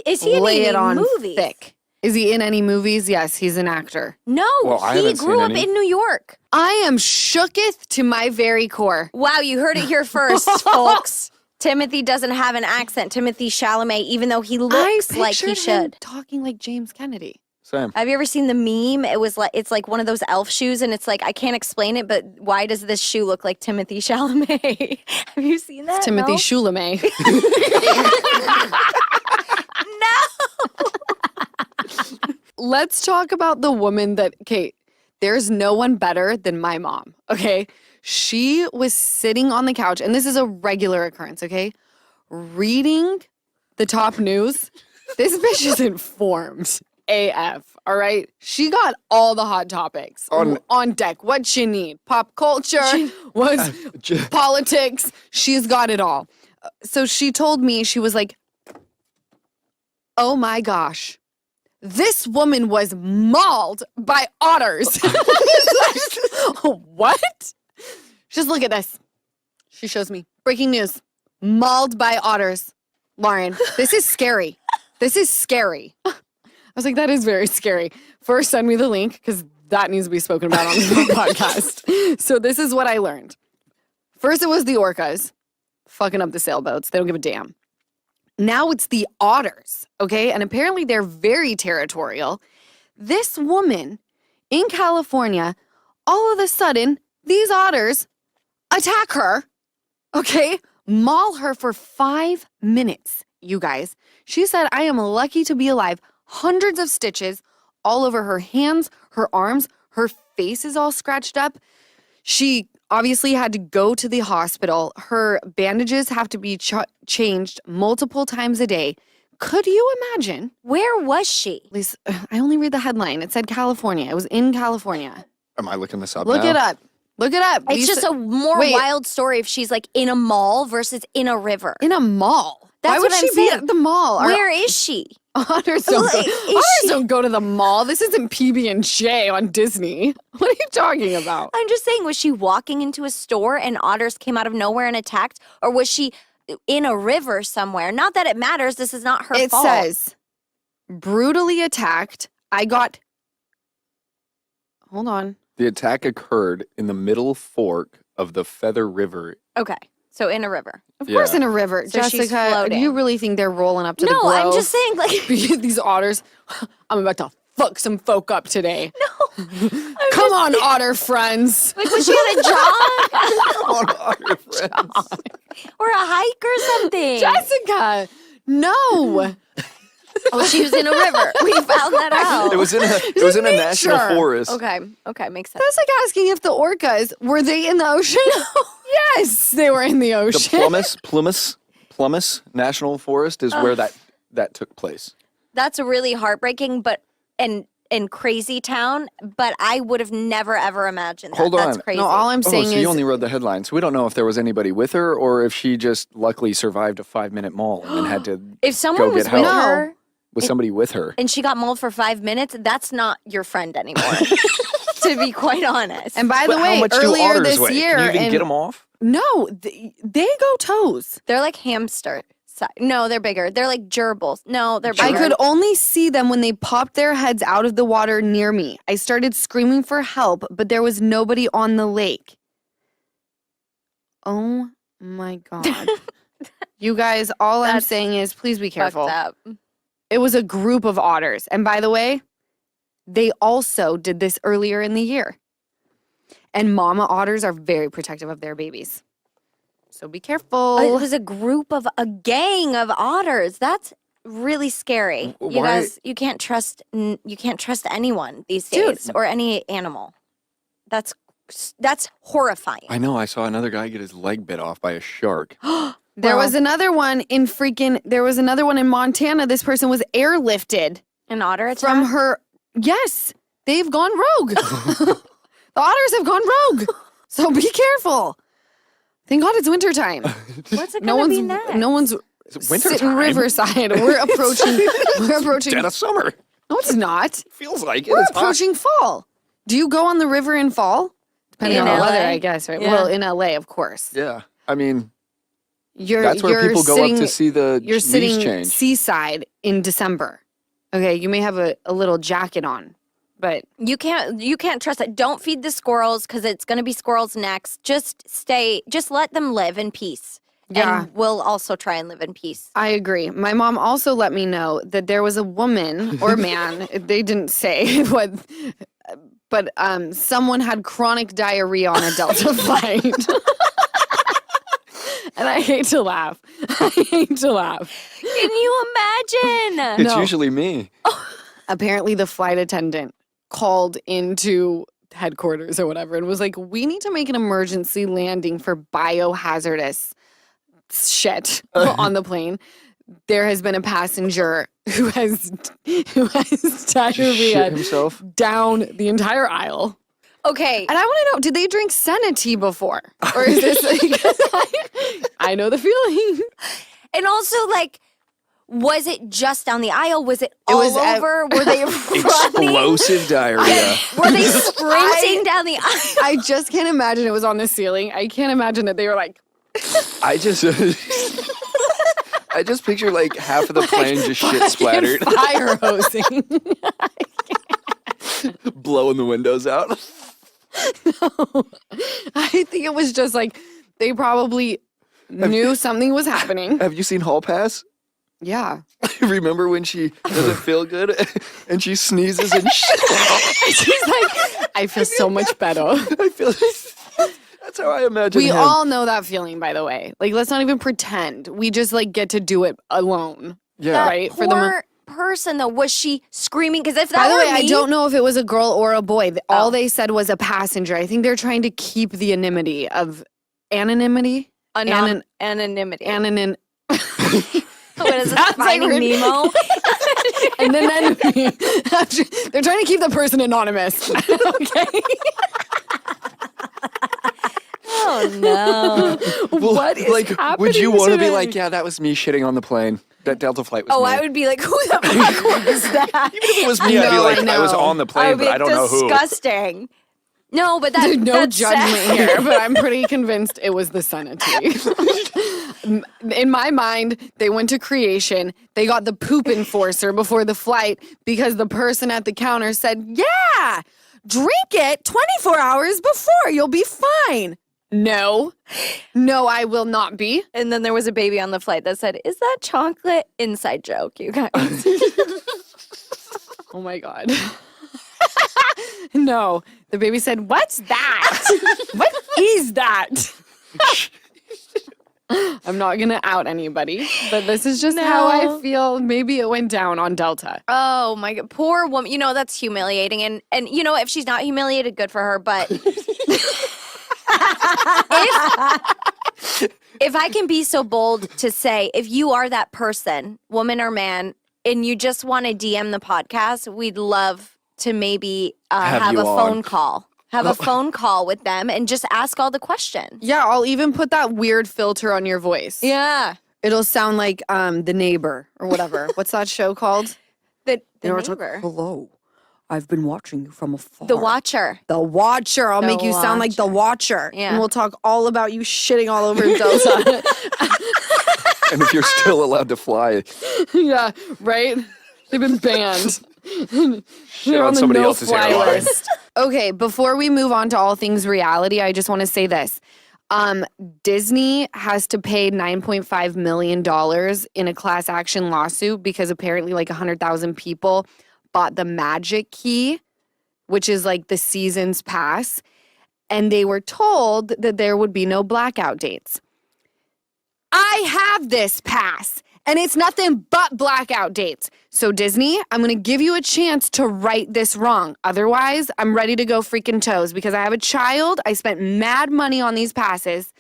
Speaker 4: Is he in
Speaker 2: Lay
Speaker 4: any
Speaker 2: it on
Speaker 4: movies?
Speaker 2: thick. Is he in any movies? Yes, he's an actor.
Speaker 4: No,
Speaker 3: Well, I
Speaker 4: he
Speaker 3: haven't
Speaker 4: grew
Speaker 3: seen
Speaker 4: up
Speaker 3: any.
Speaker 4: in New York.
Speaker 2: I am shooketh to my very core.
Speaker 4: Wow, you heard it here first, folks. Timothy doesn't have an accent. Timothy Chalamet, even though he looks like he
Speaker 2: pictured him
Speaker 4: should.
Speaker 2: talking like James Kennedy.
Speaker 3: Same.
Speaker 4: Have you ever seen the meme? It's like one of those elf shoes, and it's like I can't explain it, but why does this shoe look like Timothy Chalamet? Have you seen that?
Speaker 2: Timothy
Speaker 4: No?
Speaker 2: Chalamet. Let's talk about the woman that, okay, there's no one better than my mom, okay? She was sitting on the couch, and this is a regular occurrence, okay? Reading the top news. This bitch is informed AF, all right? She got all the hot topics on deck. What she need? Pop culture, what's politics. She's got it all. So she told me, she was like, oh my gosh. This woman was mauled by otters. What? Just look at this. She shows me. Breaking news. Mauled by otters. Lauren, this is scary. This is scary. I was like, that is very scary. First, send me the link because that needs to be spoken about on the podcast. So this is what I learned. First, it was the orcas fucking up the sailboats. They don't give a damn. Now it's the otters, okay? And apparently they're very territorial. This woman in California, all of a sudden, these otters attack her, okay? Maul her for 5 minutes, you guys. She said, I am lucky to be alive. Hundreds of stitches all over her hands, her arms, her face is all scratched up. She obviously had to go to the hospital. Her bandages have to be changed multiple times a day. Could you imagine?
Speaker 4: Where was she?
Speaker 2: At least I only read the headline. It said California. It was in California.
Speaker 3: Am I looking this up
Speaker 2: Look
Speaker 3: now?
Speaker 2: it up. Look it up.
Speaker 4: It's just a more
Speaker 2: Wait.
Speaker 4: wild story if she's like in a mall versus in a river.
Speaker 2: in a mall.
Speaker 4: That's
Speaker 2: Why would
Speaker 4: what
Speaker 2: she
Speaker 4: I'm
Speaker 2: be
Speaker 4: saying.
Speaker 2: at the mall?
Speaker 4: Where is she?
Speaker 2: Otters don't
Speaker 4: Like,
Speaker 2: go.
Speaker 4: is
Speaker 2: Otters
Speaker 4: she-
Speaker 2: don't go to the mall. This isn't PB&J on Disney. What are you talking about?
Speaker 4: I'm just saying, was she walking into a store and otters came out of nowhere and attacked? Or was she in a river somewhere? Not that it matters. This is not her
Speaker 2: It
Speaker 4: fault.
Speaker 2: says brutally attacked. I got. Hold on.
Speaker 3: The attack occurred in the middle fork of the Feather River.
Speaker 4: Okay. So in a river.
Speaker 2: Of course,
Speaker 3: Yeah.
Speaker 2: in a river.
Speaker 4: So she's
Speaker 2: Jessica, do
Speaker 4: floating.
Speaker 2: you really think they're rolling up to the
Speaker 4: No,
Speaker 2: grove?
Speaker 4: I'm just saying, like,
Speaker 2: These otters. I'm about to fuck some folk up today.
Speaker 4: no.
Speaker 2: Come on, otter friends.
Speaker 4: Like, was she on a jog
Speaker 3: Come on, otter friends.
Speaker 4: or a hike or something?
Speaker 2: Jessica, no.
Speaker 4: Oh, she was in a river. We found that out.
Speaker 3: It was in a national
Speaker 2: nature.
Speaker 3: forest.
Speaker 4: Okay, makes sense.
Speaker 2: That's like asking if the orcas, were they in the ocean? Yes, they were in the
Speaker 3: The
Speaker 2: ocean.
Speaker 3: Plumas National Forest is where that took place.
Speaker 4: That's a really heartbreaking, but and crazy town. But I would have never ever imagined that.
Speaker 3: Hold
Speaker 4: That's
Speaker 3: on.
Speaker 4: crazy.
Speaker 2: No, all I'm
Speaker 3: Oh,
Speaker 2: saying
Speaker 3: so
Speaker 2: is
Speaker 3: you only read the headline. So we don't know if there was anybody with her or if she just luckily survived a 5-minute maul and then had to
Speaker 4: if someone
Speaker 3: go
Speaker 4: was
Speaker 3: get
Speaker 4: with
Speaker 3: help.
Speaker 4: her
Speaker 3: with somebody with her.
Speaker 4: and she got mauled for 5 minutes, that's not your friend anymore. To be quite honest.
Speaker 2: and by the
Speaker 3: But how
Speaker 2: way,
Speaker 3: much do
Speaker 2: earlier
Speaker 3: otters
Speaker 2: this
Speaker 3: weigh?
Speaker 2: year,
Speaker 3: Can you even
Speaker 2: and-
Speaker 3: get them off?
Speaker 2: no, they go toes.
Speaker 4: they're like hamster. No, they're bigger. They're like gerbils. No, they're
Speaker 2: I
Speaker 4: bigger.
Speaker 2: could only see them when they popped their heads out of the water near me. I started screaming for help, but there was nobody on the lake. Oh my God. You guys, all I'm
Speaker 4: That's
Speaker 2: saying is please be
Speaker 4: fucked
Speaker 2: careful.
Speaker 4: up.
Speaker 2: It was a group of otters. And by the way, they also did this earlier in the year. And mama otters are very protective of their babies. So be careful.
Speaker 4: It was a gang of otters. That's really scary. You
Speaker 3: Why-
Speaker 4: guys, you can't trust anyone these
Speaker 2: Dude.
Speaker 4: days or any animal. That's horrifying.
Speaker 3: I know. I saw another guy get his leg bit off by a shark.
Speaker 2: There was another one in Montana. This person was airlifted
Speaker 4: An otter attack?
Speaker 2: from her. Yes, they've gone rogue. The otters have gone rogue. So be careful. Thank God it's wintertime.
Speaker 4: What's it
Speaker 2: No
Speaker 4: gonna
Speaker 2: one's
Speaker 4: be next?
Speaker 2: no one's
Speaker 3: It's winter
Speaker 2: sitting
Speaker 3: time.
Speaker 2: riverside. We're approaching.
Speaker 3: Dead of summer.
Speaker 2: No, it's not.
Speaker 3: Feels like it.
Speaker 2: We're
Speaker 3: It's hot.
Speaker 2: approaching fall. Do you go on the river in fall? Depending
Speaker 4: In
Speaker 2: on the weather,
Speaker 4: LA?
Speaker 2: I guess. Right.
Speaker 4: Yeah.
Speaker 2: Well, in LA, of course.
Speaker 3: Yeah. I mean,
Speaker 2: You're
Speaker 3: that's where
Speaker 2: you're
Speaker 3: people go
Speaker 2: sitting,
Speaker 3: up to see the
Speaker 2: You're
Speaker 3: leaves
Speaker 2: sitting
Speaker 3: change.
Speaker 2: seaside in December. Okay, you may have a little jacket on, but
Speaker 4: You can't trust it. Don't feed the squirrels because it's gonna be squirrels next. Just let them live in peace.
Speaker 2: Yeah.
Speaker 4: And we'll also try and live in peace.
Speaker 2: I agree. My mom also let me know that there was a woman or man, they didn't say what, but someone had chronic diarrhea on a Delta flight. And I hate to laugh. I hate to laugh.
Speaker 4: Can you imagine?
Speaker 3: It's
Speaker 2: No.
Speaker 3: usually me.
Speaker 2: Apparently the flight attendant called into headquarters or whatever and was like, we need to make an emergency landing for biohazardous shit on the plane. There has been a passenger who has
Speaker 3: Shit
Speaker 2: diarrhea
Speaker 3: himself.
Speaker 2: down the entire aisle.
Speaker 4: Okay.
Speaker 2: And I want to know, did they drink Senna tea before? Or is this I know the feeling.
Speaker 4: And also, like, was it just down the aisle? Was it
Speaker 2: It
Speaker 4: all
Speaker 2: was
Speaker 4: over? Were they running?
Speaker 3: Explosive diarrhea.
Speaker 4: Were they sprinting down the aisle?
Speaker 2: I just can't imagine it was on the ceiling. I can't imagine that they were like,
Speaker 3: I just picture like half of the plane just shit splattered,
Speaker 2: fire hosing.
Speaker 3: blowing the windows out.
Speaker 2: I think it was just like they probably knew something was happening.
Speaker 3: Have you seen Hall Pass?
Speaker 2: Yeah.
Speaker 3: Remember when she doesn't feel good and she sneezes and shit?
Speaker 2: She's like, I feel so much better.
Speaker 3: I feel that's how I imagine
Speaker 2: We
Speaker 3: him.
Speaker 2: all know that feeling, by the way. Like, let's not even pretend. We just like get to do it alone.
Speaker 3: Yeah.
Speaker 2: Right? For the
Speaker 4: Poor person, though. Was she screaming? Because if that
Speaker 2: By the
Speaker 4: were
Speaker 2: way, I
Speaker 4: me-
Speaker 2: don't know if it was a girl or a boy. All
Speaker 4: Oh.
Speaker 2: they said was a passenger. I think they're trying to keep the anonymity of anonymity.
Speaker 4: Anonymity.
Speaker 2: Anonym.
Speaker 4: What is it?
Speaker 2: That's like
Speaker 4: Finding
Speaker 2: really-
Speaker 4: Nemo?
Speaker 2: And then they're trying to keep the person anonymous. Okay.
Speaker 4: Oh, no.
Speaker 3: Well,
Speaker 2: What is
Speaker 3: like,
Speaker 2: happening
Speaker 3: would you want to be
Speaker 2: today?
Speaker 3: like, yeah, that was me shitting on the plane. That Delta flight was
Speaker 4: Oh,
Speaker 3: me.
Speaker 4: I would be like, who the fuck was that?
Speaker 3: Even if it was me, I'd be
Speaker 2: know,
Speaker 3: like,
Speaker 2: I
Speaker 3: I was
Speaker 2: know.
Speaker 3: on the
Speaker 4: I
Speaker 3: plane,
Speaker 4: would
Speaker 3: but
Speaker 4: be
Speaker 3: I don't know who.
Speaker 4: disgusting. No, but
Speaker 2: There's no
Speaker 4: that's
Speaker 2: judgment
Speaker 4: sad.
Speaker 2: here, but I'm pretty convinced it was the sanity. In my mind, they went to creation. They got the poop enforcer before the flight because the person at the counter said, yeah, Drink it 24 hours before. You'll be fine. No, I will not be.
Speaker 4: And then there was a baby on the flight that said, "Is that chocolate?" Inside joke, you guys.
Speaker 2: Oh my God. No, the baby said, "What's that? What is that?" I'm not going to out anybody, but this is just how I feel. Maybe it went down on Delta.
Speaker 4: Oh my God, poor woman. You know, that's humiliating. And you know, if she's not humiliated, good for her. But if I can be so bold to say, if you are that person, woman or man, and you just want to DM the podcast, we'd love to maybe have a phone call. Have a phone call with them and just ask all the questions.
Speaker 2: Yeah, I'll even put that weird filter on your voice.
Speaker 4: Yeah.
Speaker 2: It'll sound like The Neighbor or whatever. What's that show called?
Speaker 4: The
Speaker 2: It's
Speaker 4: neighbor.
Speaker 2: like, hello, I've been watching you from afar.
Speaker 4: The Watcher.
Speaker 2: The Watcher. I'll
Speaker 4: The
Speaker 2: make you sound like The Watcher.
Speaker 4: Yeah.
Speaker 2: And we'll talk all about you shitting all over Delta.
Speaker 3: And if you're still allowed to fly,
Speaker 2: Yeah, right? They've been banned. They're
Speaker 3: on
Speaker 2: the
Speaker 3: somebody
Speaker 2: no
Speaker 3: else's
Speaker 2: fly
Speaker 3: airline.
Speaker 2: list. Okay, before we move on to all things reality, I just want to say this. Disney has to pay $9.5 million in a class action lawsuit because apparently like 100,000 people bought the Magic Key, which is like the season's pass, and they were told that there would be no blackout dates. I have this pass, and it's nothing but blackout dates. So Disney, I'm going to give you a chance to right this wrong. Otherwise, I'm ready to go freaking toes because I have a child. I spent mad money on these passes,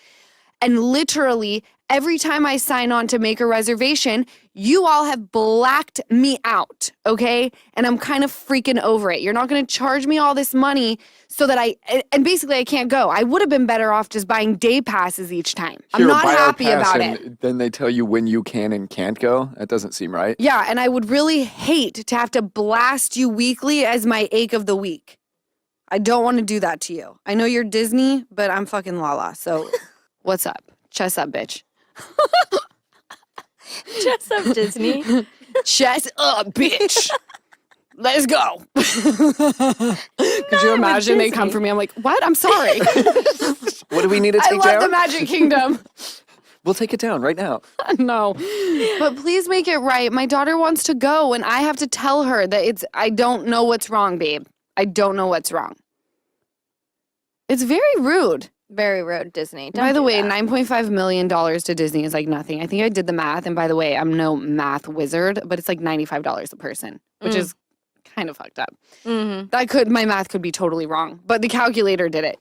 Speaker 2: and literally every time I sign on to make a reservation, you all have blacked me out, okay? And I'm kind of freaking over it. You're not going to charge me all this money so that and basically I can't go. I would have been better off just buying day passes each time. I'm
Speaker 3: Here,
Speaker 2: not
Speaker 3: buy our
Speaker 2: happy
Speaker 3: pass
Speaker 2: about
Speaker 3: and
Speaker 2: it.
Speaker 3: Then they tell you when you can and can't go. That doesn't seem right.
Speaker 2: Yeah, and I would really hate to have to blast you weekly as my ache of the week. I don't want to do that to you. I know you're Disney, but I'm fucking Lala. So what's up? Chest up, bitch.
Speaker 4: Dress up, Disney.
Speaker 2: Chest up, bitch. Let's go. Could you imagine they come for me? I'm like, what? I'm sorry.
Speaker 3: What do we need to
Speaker 2: I
Speaker 3: take
Speaker 2: love
Speaker 3: down?
Speaker 2: the Magic Kingdom.
Speaker 3: We'll take it down right now.
Speaker 2: No. But please make it right. My daughter wants to go, and I have to tell her that I don't know what's wrong, babe. I don't know what's wrong. It's very rude.
Speaker 4: Very rude, Disney. Don't
Speaker 2: By the
Speaker 4: do
Speaker 2: way,
Speaker 4: that.
Speaker 2: $9.5 million to Disney is like nothing. I think I did the math, and by the way, I'm no math wizard, but it's like $95 a person, which is kind of fucked up.
Speaker 4: Mm-hmm.
Speaker 2: My math could be totally wrong, but the calculator did it.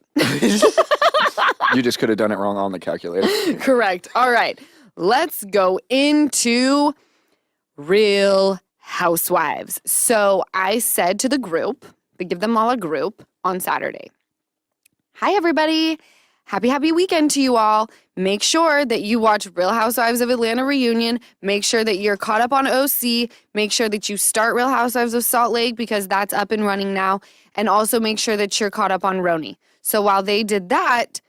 Speaker 3: You just could have done it wrong on the calculator.
Speaker 2: Correct. All right. Let's go into Real Housewives. So I said to the group, the Give Them All a group on Saturday, hi, everybody. Happy weekend to you all. Make sure that you watch Real Housewives of Atlanta Reunion. Make sure that you're caught up on OC. Make sure that you start Real Housewives of Salt Lake because that's up and running now. And also make sure that you're caught up on Roni. So while they did that,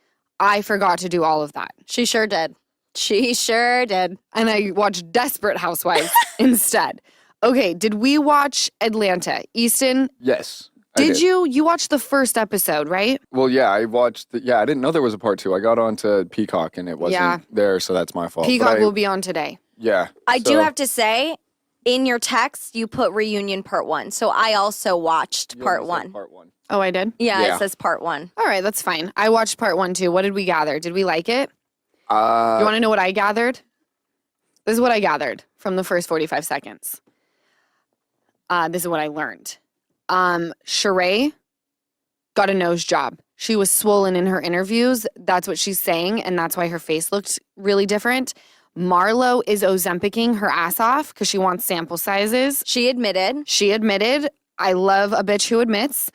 Speaker 2: I forgot to do all of that.
Speaker 4: She sure did. She sure did.
Speaker 2: And I watched Desperate Housewives instead. Okay, did we watch Atlanta? Easton,
Speaker 3: Yes. I
Speaker 2: did you? You watched the first episode, right?
Speaker 3: Well, yeah, I watched. I didn't know there was a part 2. I got onto Peacock and it wasn't there, so that's my fault.
Speaker 2: Peacock
Speaker 3: But
Speaker 2: will be on today.
Speaker 3: Yeah.
Speaker 4: I do
Speaker 3: so-
Speaker 4: have to say, in your text, you put reunion part 1. So I also watched
Speaker 3: Yeah,
Speaker 4: part
Speaker 3: it said
Speaker 4: 1.
Speaker 3: Part 1.
Speaker 2: Oh, I did?
Speaker 4: Yeah,
Speaker 3: Yeah.
Speaker 4: it says part 1.
Speaker 2: All right, that's fine. I watched part 1 too. What did we gather? Did we like it? You want to know what I gathered? This is what I gathered from the first 45 seconds. This is what I learned. Sheree got a nose job. She was swollen in her interviews. That's what she's saying, and that's why her face looked really different. Marlo is Ozempicing her ass off because she wants sample sizes.
Speaker 4: She admitted.
Speaker 2: She admitted. I love a bitch who admits.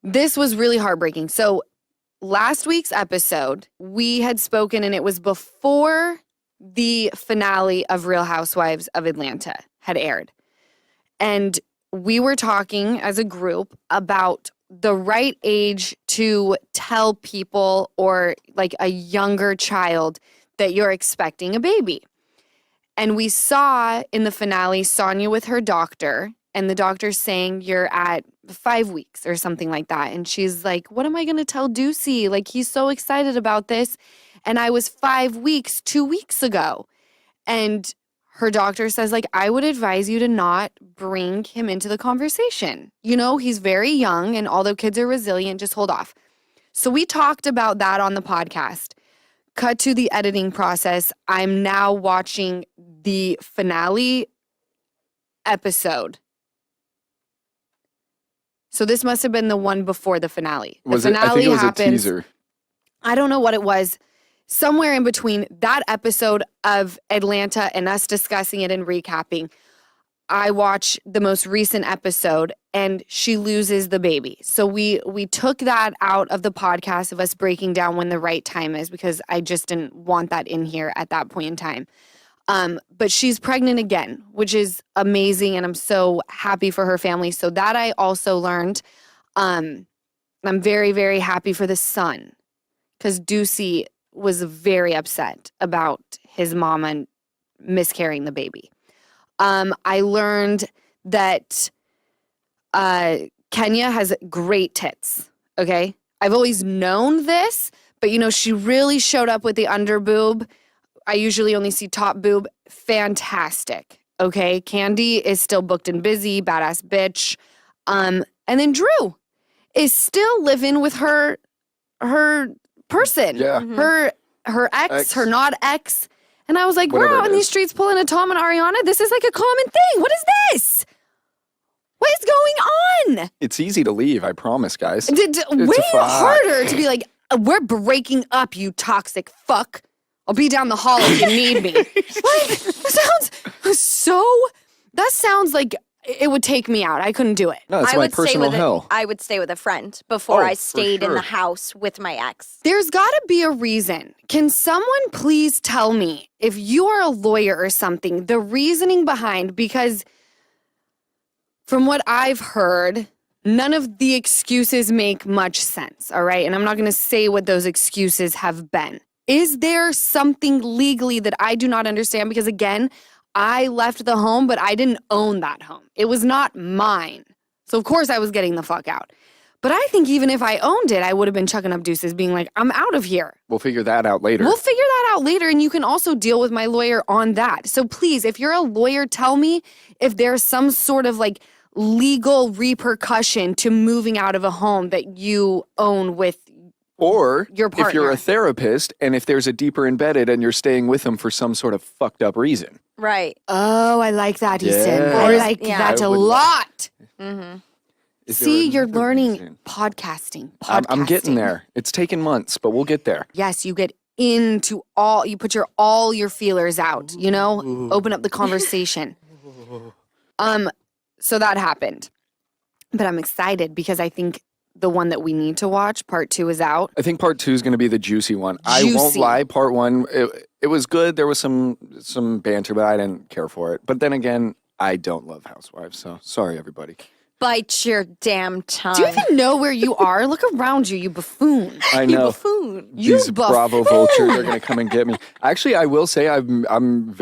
Speaker 2: This was really heartbreaking. So last week's episode, we had spoken, and it was before the finale of Real Housewives of Atlanta had aired. And we were talking as a group about the right age to tell people or like a younger child that you're expecting a baby. And we saw in the finale Sonia with her doctor, and the doctor's saying you're at 5 weeks or something like that. And she's like, what am I going to tell Ducey? Like, he's so excited about this. And I was 5 weeks 2 weeks ago. And her doctor says, like, I would advise you to not bring him into the conversation. You know, he's very young, and although kids are resilient, just hold off. So we talked about that on the podcast. Cut to the editing process. I'm now watching the finale episode. So this must have been the one before the finale. The finale
Speaker 3: I think it was
Speaker 2: happens,
Speaker 3: a teaser.
Speaker 2: I don't know what it was. Somewhere in between that episode of Atlanta and us discussing it and recapping, I watch the most recent episode and she loses the baby. So we took that out of the podcast of us breaking down when the right time is, because I just didn't want that in here at that point in time. But she's pregnant again, which is amazing, and I'm so happy for her family. So that I also learned. I'm very, very happy for the son, because Ducey was very upset about his mama miscarrying the baby. I learned that Kenya has great tits, okay? I've always known this, but, you know, she really showed up with the under boob. I usually only see top boob. Fantastic, okay? Candy is still booked and busy, badass bitch. And then Drew is still living with her person.
Speaker 3: Yeah.
Speaker 2: Her ex, her not ex. And I was like,
Speaker 3: Whatever
Speaker 2: we're out
Speaker 3: it
Speaker 2: in these
Speaker 3: is.
Speaker 2: streets pulling a Tom and Ariana. This is like a common thing. What is this? What is going on?
Speaker 3: It's easy to leave, I promise, guys.
Speaker 2: Way
Speaker 3: a fact.
Speaker 2: harder to be like, we're breaking up, you toxic fuck. I'll be down the hall if you need me. Like, that sounds like it would take me out. I couldn't do it.
Speaker 3: No, it's my personal hell.
Speaker 4: I would stay with a friend before
Speaker 3: Oh,
Speaker 4: I
Speaker 3: for
Speaker 4: stayed in
Speaker 3: sure.
Speaker 4: the house with my ex.
Speaker 2: There's got to be a reason. Can someone please tell me, if you are a lawyer or something, the reasoning behind, because from what I've heard, none of the excuses make much sense, all right? And I'm not going to say what those excuses have been. Is there something legally that I do not understand? Because again, I left the home, but I didn't own that home. It was not mine. So of course I was getting the fuck out. But I think even if I owned it, I would have been chucking up deuces being like, I'm out of here.
Speaker 3: We'll figure that out later.
Speaker 2: We'll figure that out later, and you can also deal with my lawyer on that. So please, if you're a lawyer, tell me if there's some sort of like legal repercussion to moving out of a home that you own with
Speaker 3: Or
Speaker 2: your
Speaker 3: if you're
Speaker 2: partner.
Speaker 3: a therapist and if there's a deeper embedded and you're staying with them for some sort of fucked up reason.
Speaker 4: Right.
Speaker 2: Oh, I like that, Easton.
Speaker 3: Yeah.
Speaker 2: I like
Speaker 4: Yeah.
Speaker 2: that
Speaker 3: I
Speaker 2: a
Speaker 3: would
Speaker 2: lot.
Speaker 4: Mm-hmm.
Speaker 3: Is there
Speaker 2: See, you're
Speaker 3: another
Speaker 2: learning
Speaker 3: reason?
Speaker 2: podcasting.
Speaker 3: I'm getting there. It's taken months, but we'll get there.
Speaker 2: Yes, you get into you put all your feelers out, you know? Open up the conversation. So that happened. But I'm excited because I think the one that we need to watch, part 2, is out.
Speaker 3: I think part 2 is going to be the juicy one. I won't
Speaker 2: Juicy.
Speaker 3: lie. Part 1, it was good. There was some banter, but I didn't care for it. But then again, I don't love Housewives, so sorry, everybody.
Speaker 4: Bite your damn tongue.
Speaker 2: Do you even know where you are? Look around you, you buffoon.
Speaker 3: I
Speaker 4: You
Speaker 3: know.
Speaker 4: buffoon.
Speaker 2: You
Speaker 3: These Bravo vultures are going to come and get me. Actually, I will say I'm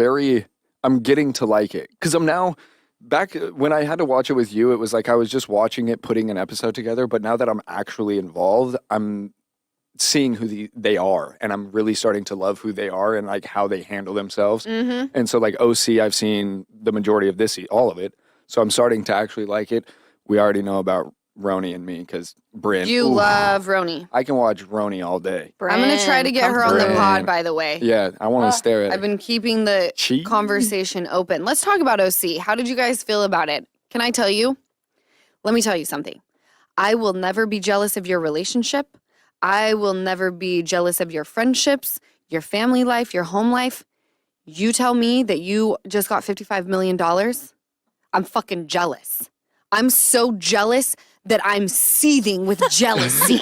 Speaker 3: getting to like it. Because I'm now, back when I had to watch it with you, it was like I was just watching it, putting an episode together. But now that I'm actually involved, I'm seeing who they are. And I'm really starting to love who they are and like how they handle themselves.
Speaker 2: Mm-hmm.
Speaker 3: And so like OC, I've seen the majority of this, all of it. So I'm starting to actually like it. We already know about Roni and me because Bryn.
Speaker 2: You
Speaker 3: ooh,
Speaker 2: love Roni.
Speaker 3: I can watch Roni all day.
Speaker 2: I'm going to try to get her on the
Speaker 3: Brand.
Speaker 2: pod, by the way.
Speaker 3: Yeah, I want to stare at
Speaker 2: I've
Speaker 3: it.
Speaker 2: been keeping the
Speaker 3: Cheese.
Speaker 2: conversation open. Let's talk about OC. How did you guys feel about it? Can I tell you? Let me tell you something. I will never be jealous of your relationship. I will never be jealous of your friendships, your family life, your home life. You tell me that you just got $55 million. I'm fucking jealous. I'm so jealous that I'm seething with jealousy.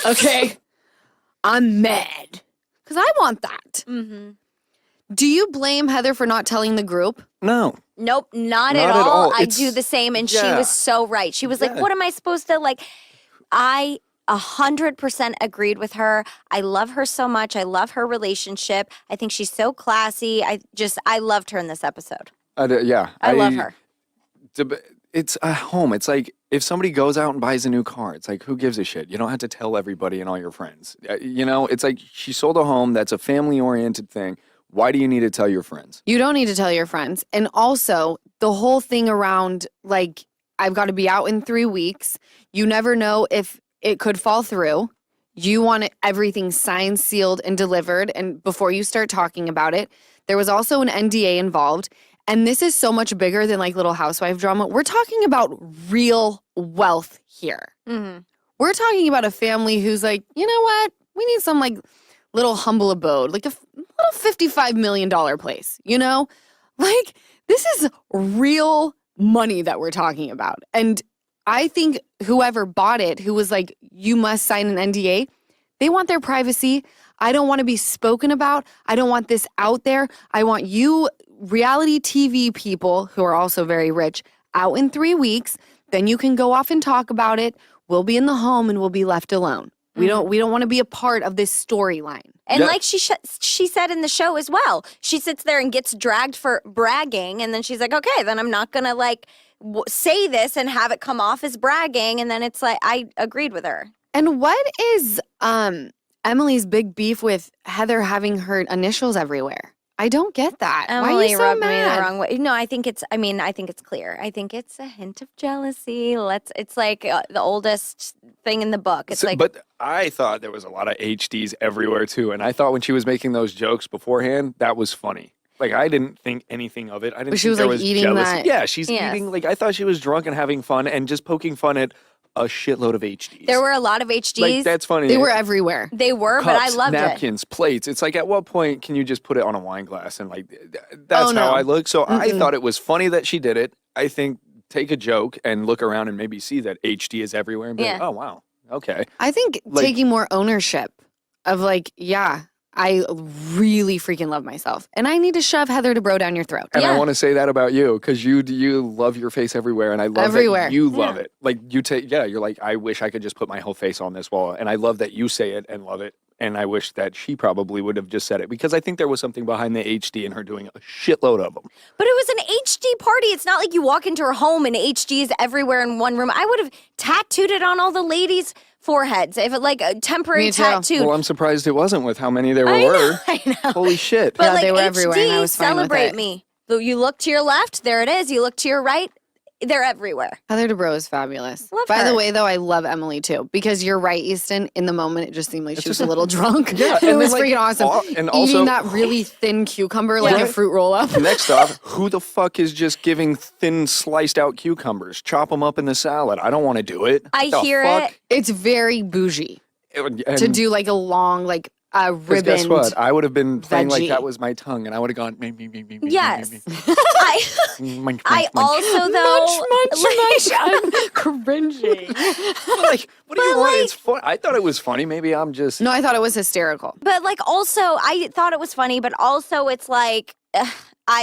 Speaker 2: Okay? I'm mad. Because I want that.
Speaker 4: Mm-hmm.
Speaker 2: Do you blame Heather for not telling the group?
Speaker 3: No.
Speaker 4: Nope, not
Speaker 3: Not
Speaker 4: at
Speaker 3: at
Speaker 4: all.
Speaker 3: all.
Speaker 4: I
Speaker 3: It's-
Speaker 4: do the same, and she
Speaker 3: yeah.
Speaker 4: was so right. She was like,
Speaker 3: Yeah.
Speaker 4: "What am I supposed to like?" I 100% agreed with her. I love her so much. I love her relationship. I think she's so classy. I loved her in this episode.
Speaker 3: Yeah.
Speaker 4: I love her.
Speaker 3: it's a home. It's like if somebody goes out and buys a new car, it's like, who gives a shit? You don't have to tell everybody and all your friends. It's like she sold a home. That's a family-oriented thing. Why do you need to tell your friends?
Speaker 2: You don't need to tell your friends. And also, the whole thing around, like, I've got to be out in 3 weeks. You never know if it could fall through. You want everything signed, sealed, and delivered. And before you start talking about it, there was also an NDA involved. And this is so much bigger than like little housewife drama. We're talking about real wealth here.
Speaker 4: Mm-hmm.
Speaker 2: We're talking about a family who's like, you know what? We need some like little humble abode, like a little $55 million place, you know? Like, this is real money that we're talking about. And I think whoever bought it, who was like, you must sign an NDA, they want their privacy. I don't want to be spoken about. I don't want this out there. I want you, reality TV people who are also very rich, out in 3 weeks. Then you can go off and talk about it. We'll be in the home and we'll be left alone. We don't want to be a part of this storyline.
Speaker 4: And like she said in the show as well, she sits there and gets dragged for bragging, and then she's like, okay, then I'm not gonna like say this and have it come off as bragging, and then it's like I agreed with her.
Speaker 2: And what is Emily's big beef with Heather having her initials everywhere? I don't get that. Why are
Speaker 4: Emily
Speaker 2: you so
Speaker 4: rubbed me
Speaker 2: mad?
Speaker 4: the wrong way. No, I think it's clear. I think it's a hint of jealousy. It's like the oldest thing in the book. It's like,
Speaker 3: But I thought there was a lot of HDs everywhere too. And I thought when she was making those jokes beforehand, that was funny. Like, I didn't think anything of it. I didn't
Speaker 2: But she
Speaker 3: think
Speaker 2: was,
Speaker 3: there
Speaker 2: like,
Speaker 3: was
Speaker 2: eating
Speaker 3: jealousy.
Speaker 2: that-
Speaker 3: Yeah, she's
Speaker 4: Yes.
Speaker 3: eating. Like, I thought she was drunk and having fun and just poking fun at a shitload of HDs.
Speaker 4: there were a lot of HDs.
Speaker 3: Like, that's funny.
Speaker 2: They were everywhere.
Speaker 4: They were, but I
Speaker 3: Cups,
Speaker 4: loved it.
Speaker 3: napkins, plates. It's like, at what point can you just put it on a wine glass and like that's
Speaker 2: Oh, no.
Speaker 3: how I look. So I
Speaker 2: Mm-mm.
Speaker 3: thought it was funny that she did it. I think take a joke and look around and maybe see that HD is everywhere and be like,
Speaker 4: Yeah.
Speaker 3: oh wow, okay.
Speaker 2: I think
Speaker 3: Like-
Speaker 2: taking more ownership of like, yeah, I really freaking love myself. And I need to shove Heather to bro down your throat.
Speaker 3: And
Speaker 4: Yeah.
Speaker 3: I want to say that about you because you love your face everywhere, and I love
Speaker 2: Everywhere.
Speaker 3: that you love
Speaker 4: Yeah.
Speaker 3: it. Like you take, you're like, I wish I could just put my whole face on this wall, and I love that you say it and love it. And I wish that she probably would have just said it because I think there was something behind the HD and her doing a shitload of them.
Speaker 4: But it was an HD party. It's not like you walk into her home and HD is everywhere in one room. I would have tattooed it on all the ladies' foreheads. If it like a temporary
Speaker 2: Me too.
Speaker 4: tattoo.
Speaker 3: Well, I'm surprised it wasn't with how many there
Speaker 4: I
Speaker 3: were.
Speaker 4: know, I know.
Speaker 3: Holy shit!
Speaker 4: But
Speaker 2: Yeah,
Speaker 4: like
Speaker 2: they were
Speaker 4: HD,
Speaker 2: everywhere, and I was fine with
Speaker 4: celebrate
Speaker 2: it.
Speaker 4: me. You look to your left, there it is. You look to your right, they're everywhere.
Speaker 2: Heather DeBro is fabulous.
Speaker 4: Love
Speaker 2: By the
Speaker 4: her.
Speaker 2: way, though, I love Emily too because you're right, Easton. In the moment, it just seemed like she was a little drunk.
Speaker 3: Yeah,
Speaker 2: it
Speaker 3: and
Speaker 2: was
Speaker 3: then, like,
Speaker 2: freaking awesome.
Speaker 3: and also-
Speaker 2: Eating that really thin cucumber like
Speaker 4: Yeah.
Speaker 2: a fruit roll up.
Speaker 3: Next off, who the fuck is just giving thin sliced out cucumbers? Chop them up in the salad. I don't want to do it.
Speaker 4: I
Speaker 3: The
Speaker 4: hear
Speaker 3: fuck?
Speaker 4: it.
Speaker 2: It's very bougie
Speaker 3: And
Speaker 2: to do like a long like
Speaker 3: 'cause
Speaker 2: ribbon.
Speaker 3: guess what? I would have been playing like
Speaker 2: veggie.
Speaker 3: that was my tongue, and I would have gone. Me.
Speaker 4: Yes.
Speaker 3: Me.
Speaker 4: I
Speaker 3: Munch.
Speaker 4: also though
Speaker 2: I'm cringing.
Speaker 3: Like, what do you want? It's fun. I thought it was funny. Maybe I'm just.
Speaker 2: No, I thought it was hysterical.
Speaker 4: But like also I thought it was funny, but also it's like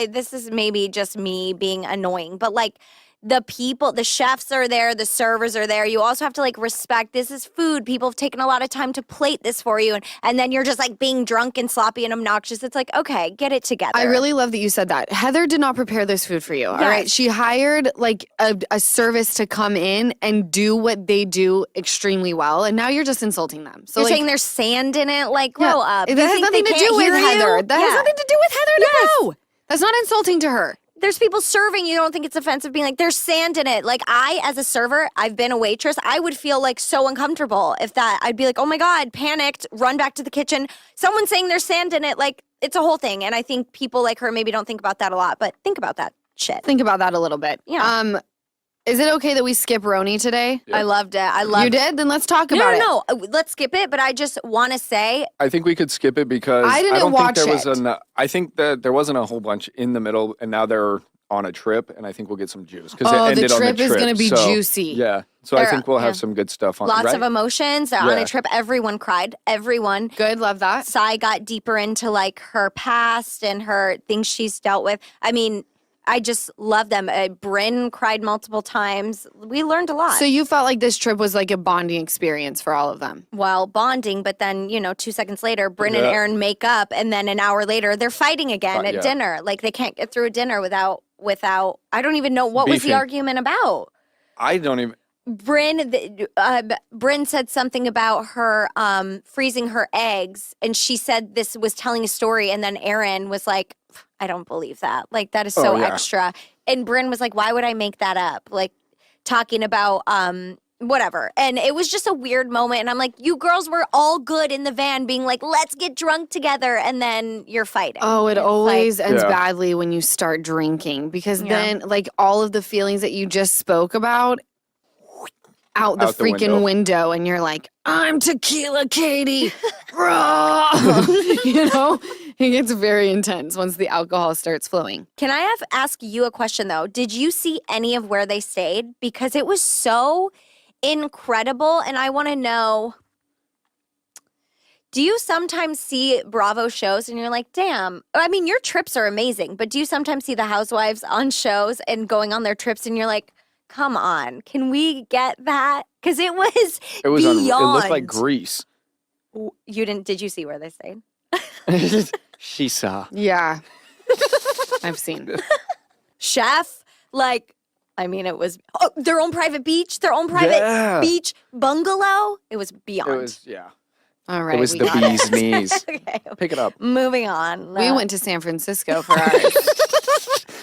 Speaker 4: this is maybe just me being annoying, but like the people, the chefs are there, the servers are there. You also have to like respect this is food. People have taken a lot of time to plate this for you, and then you're just like being drunk and sloppy and obnoxious. It's like, okay, get it together.
Speaker 2: I really love that you said that. Heather did not prepare this food for you. All right.
Speaker 4: Yes.
Speaker 2: She hired like a service to come in and do what they do extremely well. And now you're just insulting them. So
Speaker 4: You're
Speaker 2: like,
Speaker 4: saying there's sand in it? Like, grow up.
Speaker 2: That
Speaker 4: You
Speaker 2: has
Speaker 4: think
Speaker 2: nothing
Speaker 4: they
Speaker 2: to
Speaker 4: can't
Speaker 2: do with
Speaker 4: hear you?
Speaker 2: Heather. That has
Speaker 4: Yeah.
Speaker 2: nothing to do with Heather
Speaker 4: Yes.
Speaker 2: DeBro. That's not insulting to her.
Speaker 4: There's people serving. You don't think it's offensive being like, there's sand in it. Like I, as a server, I've been a waitress. I would feel like so uncomfortable if that, I'd be like, oh my God, panicked, run back to the kitchen. Someone saying there's sand in it. Like it's a whole thing. And I think people like her maybe don't think about that a lot, but think about that shit.
Speaker 2: Think about that a little bit.
Speaker 4: Yeah.
Speaker 2: Is it okay that we skip Roni today?
Speaker 3: Yeah.
Speaker 4: I loved it. I loved
Speaker 2: You did? Then let's talk
Speaker 4: No,
Speaker 2: about it.
Speaker 4: no, no. Let's skip it. But I just want to say,
Speaker 3: I think we could skip it because
Speaker 2: I didn't
Speaker 3: don't
Speaker 2: watch
Speaker 3: think there was
Speaker 2: it.
Speaker 3: enough. I think that there wasn't a whole bunch in the middle, and now they're on a trip, and I think we'll get some juice because
Speaker 2: Oh,
Speaker 3: it
Speaker 2: the
Speaker 3: ended on the
Speaker 2: trip
Speaker 3: trip.
Speaker 2: is gonna be
Speaker 3: so,
Speaker 2: juicy.
Speaker 3: Yeah, so I
Speaker 4: There-
Speaker 3: think we'll have
Speaker 4: yeah.
Speaker 3: some good stuff on.
Speaker 4: lots
Speaker 3: right?
Speaker 4: of emotions. They're on
Speaker 3: Yeah.
Speaker 4: a trip. Everyone cried. Everyone.
Speaker 2: Good. Love that.
Speaker 4: Sai got deeper into like her past and her things she's dealt with. I mean, I just love them. Bryn cried multiple times. We learned a lot
Speaker 2: So you felt like this trip was like a bonding experience for all of them.
Speaker 4: while bonding, but then, 2 seconds later, Bryn and
Speaker 3: Yeah.
Speaker 4: Aaron make up, and then an hour later, they're fighting again at
Speaker 3: Yeah.
Speaker 4: dinner. Like they can't get through a dinner without without, I don't even know what was the
Speaker 3: Beefing.
Speaker 4: argument about.
Speaker 3: I don't even.
Speaker 4: Bryn said something about her freezing her eggs, and she said this was telling a story, and then Aaron was like, I don't believe that. Like, that is so extra. And Bryn was like, why would I make that up? Like, talking about whatever. And it was just a weird moment, and I'm like, you girls were all good in the van being like, let's get drunk together, and then you're fighting.
Speaker 2: Oh, it
Speaker 4: It's
Speaker 2: always
Speaker 4: like,
Speaker 2: ends
Speaker 3: Yeah.
Speaker 2: badly when you start drinking because then, like, all of the feelings that you just spoke about out the freaking window, and you're like, I'm Tequila Katie. Rah! You know, it gets very intense once the alcohol starts flowing.
Speaker 4: Can I ask you a question, though? Did you see any of where they stayed? Because it was so incredible, and I want to know, do you sometimes see Bravo shows and you're like, damn, I mean, your trips are amazing, but do you sometimes see the housewives on shows and going on their trips and you're like, come on, can we get that? Because it was beyond.
Speaker 3: It looked like Greece.
Speaker 4: Did you see where they stayed?
Speaker 3: She saw.
Speaker 2: Yeah. I've seen.
Speaker 4: Chef, like, I mean, it was their own private beach, their own private beach bungalow. It was beyond.
Speaker 3: It was, yeah.
Speaker 2: All right.
Speaker 3: It was
Speaker 2: we
Speaker 3: the
Speaker 2: got
Speaker 3: bee's knees.
Speaker 4: Okay.
Speaker 3: Pick it up.
Speaker 4: Moving on.
Speaker 2: We went to San Francisco for ours.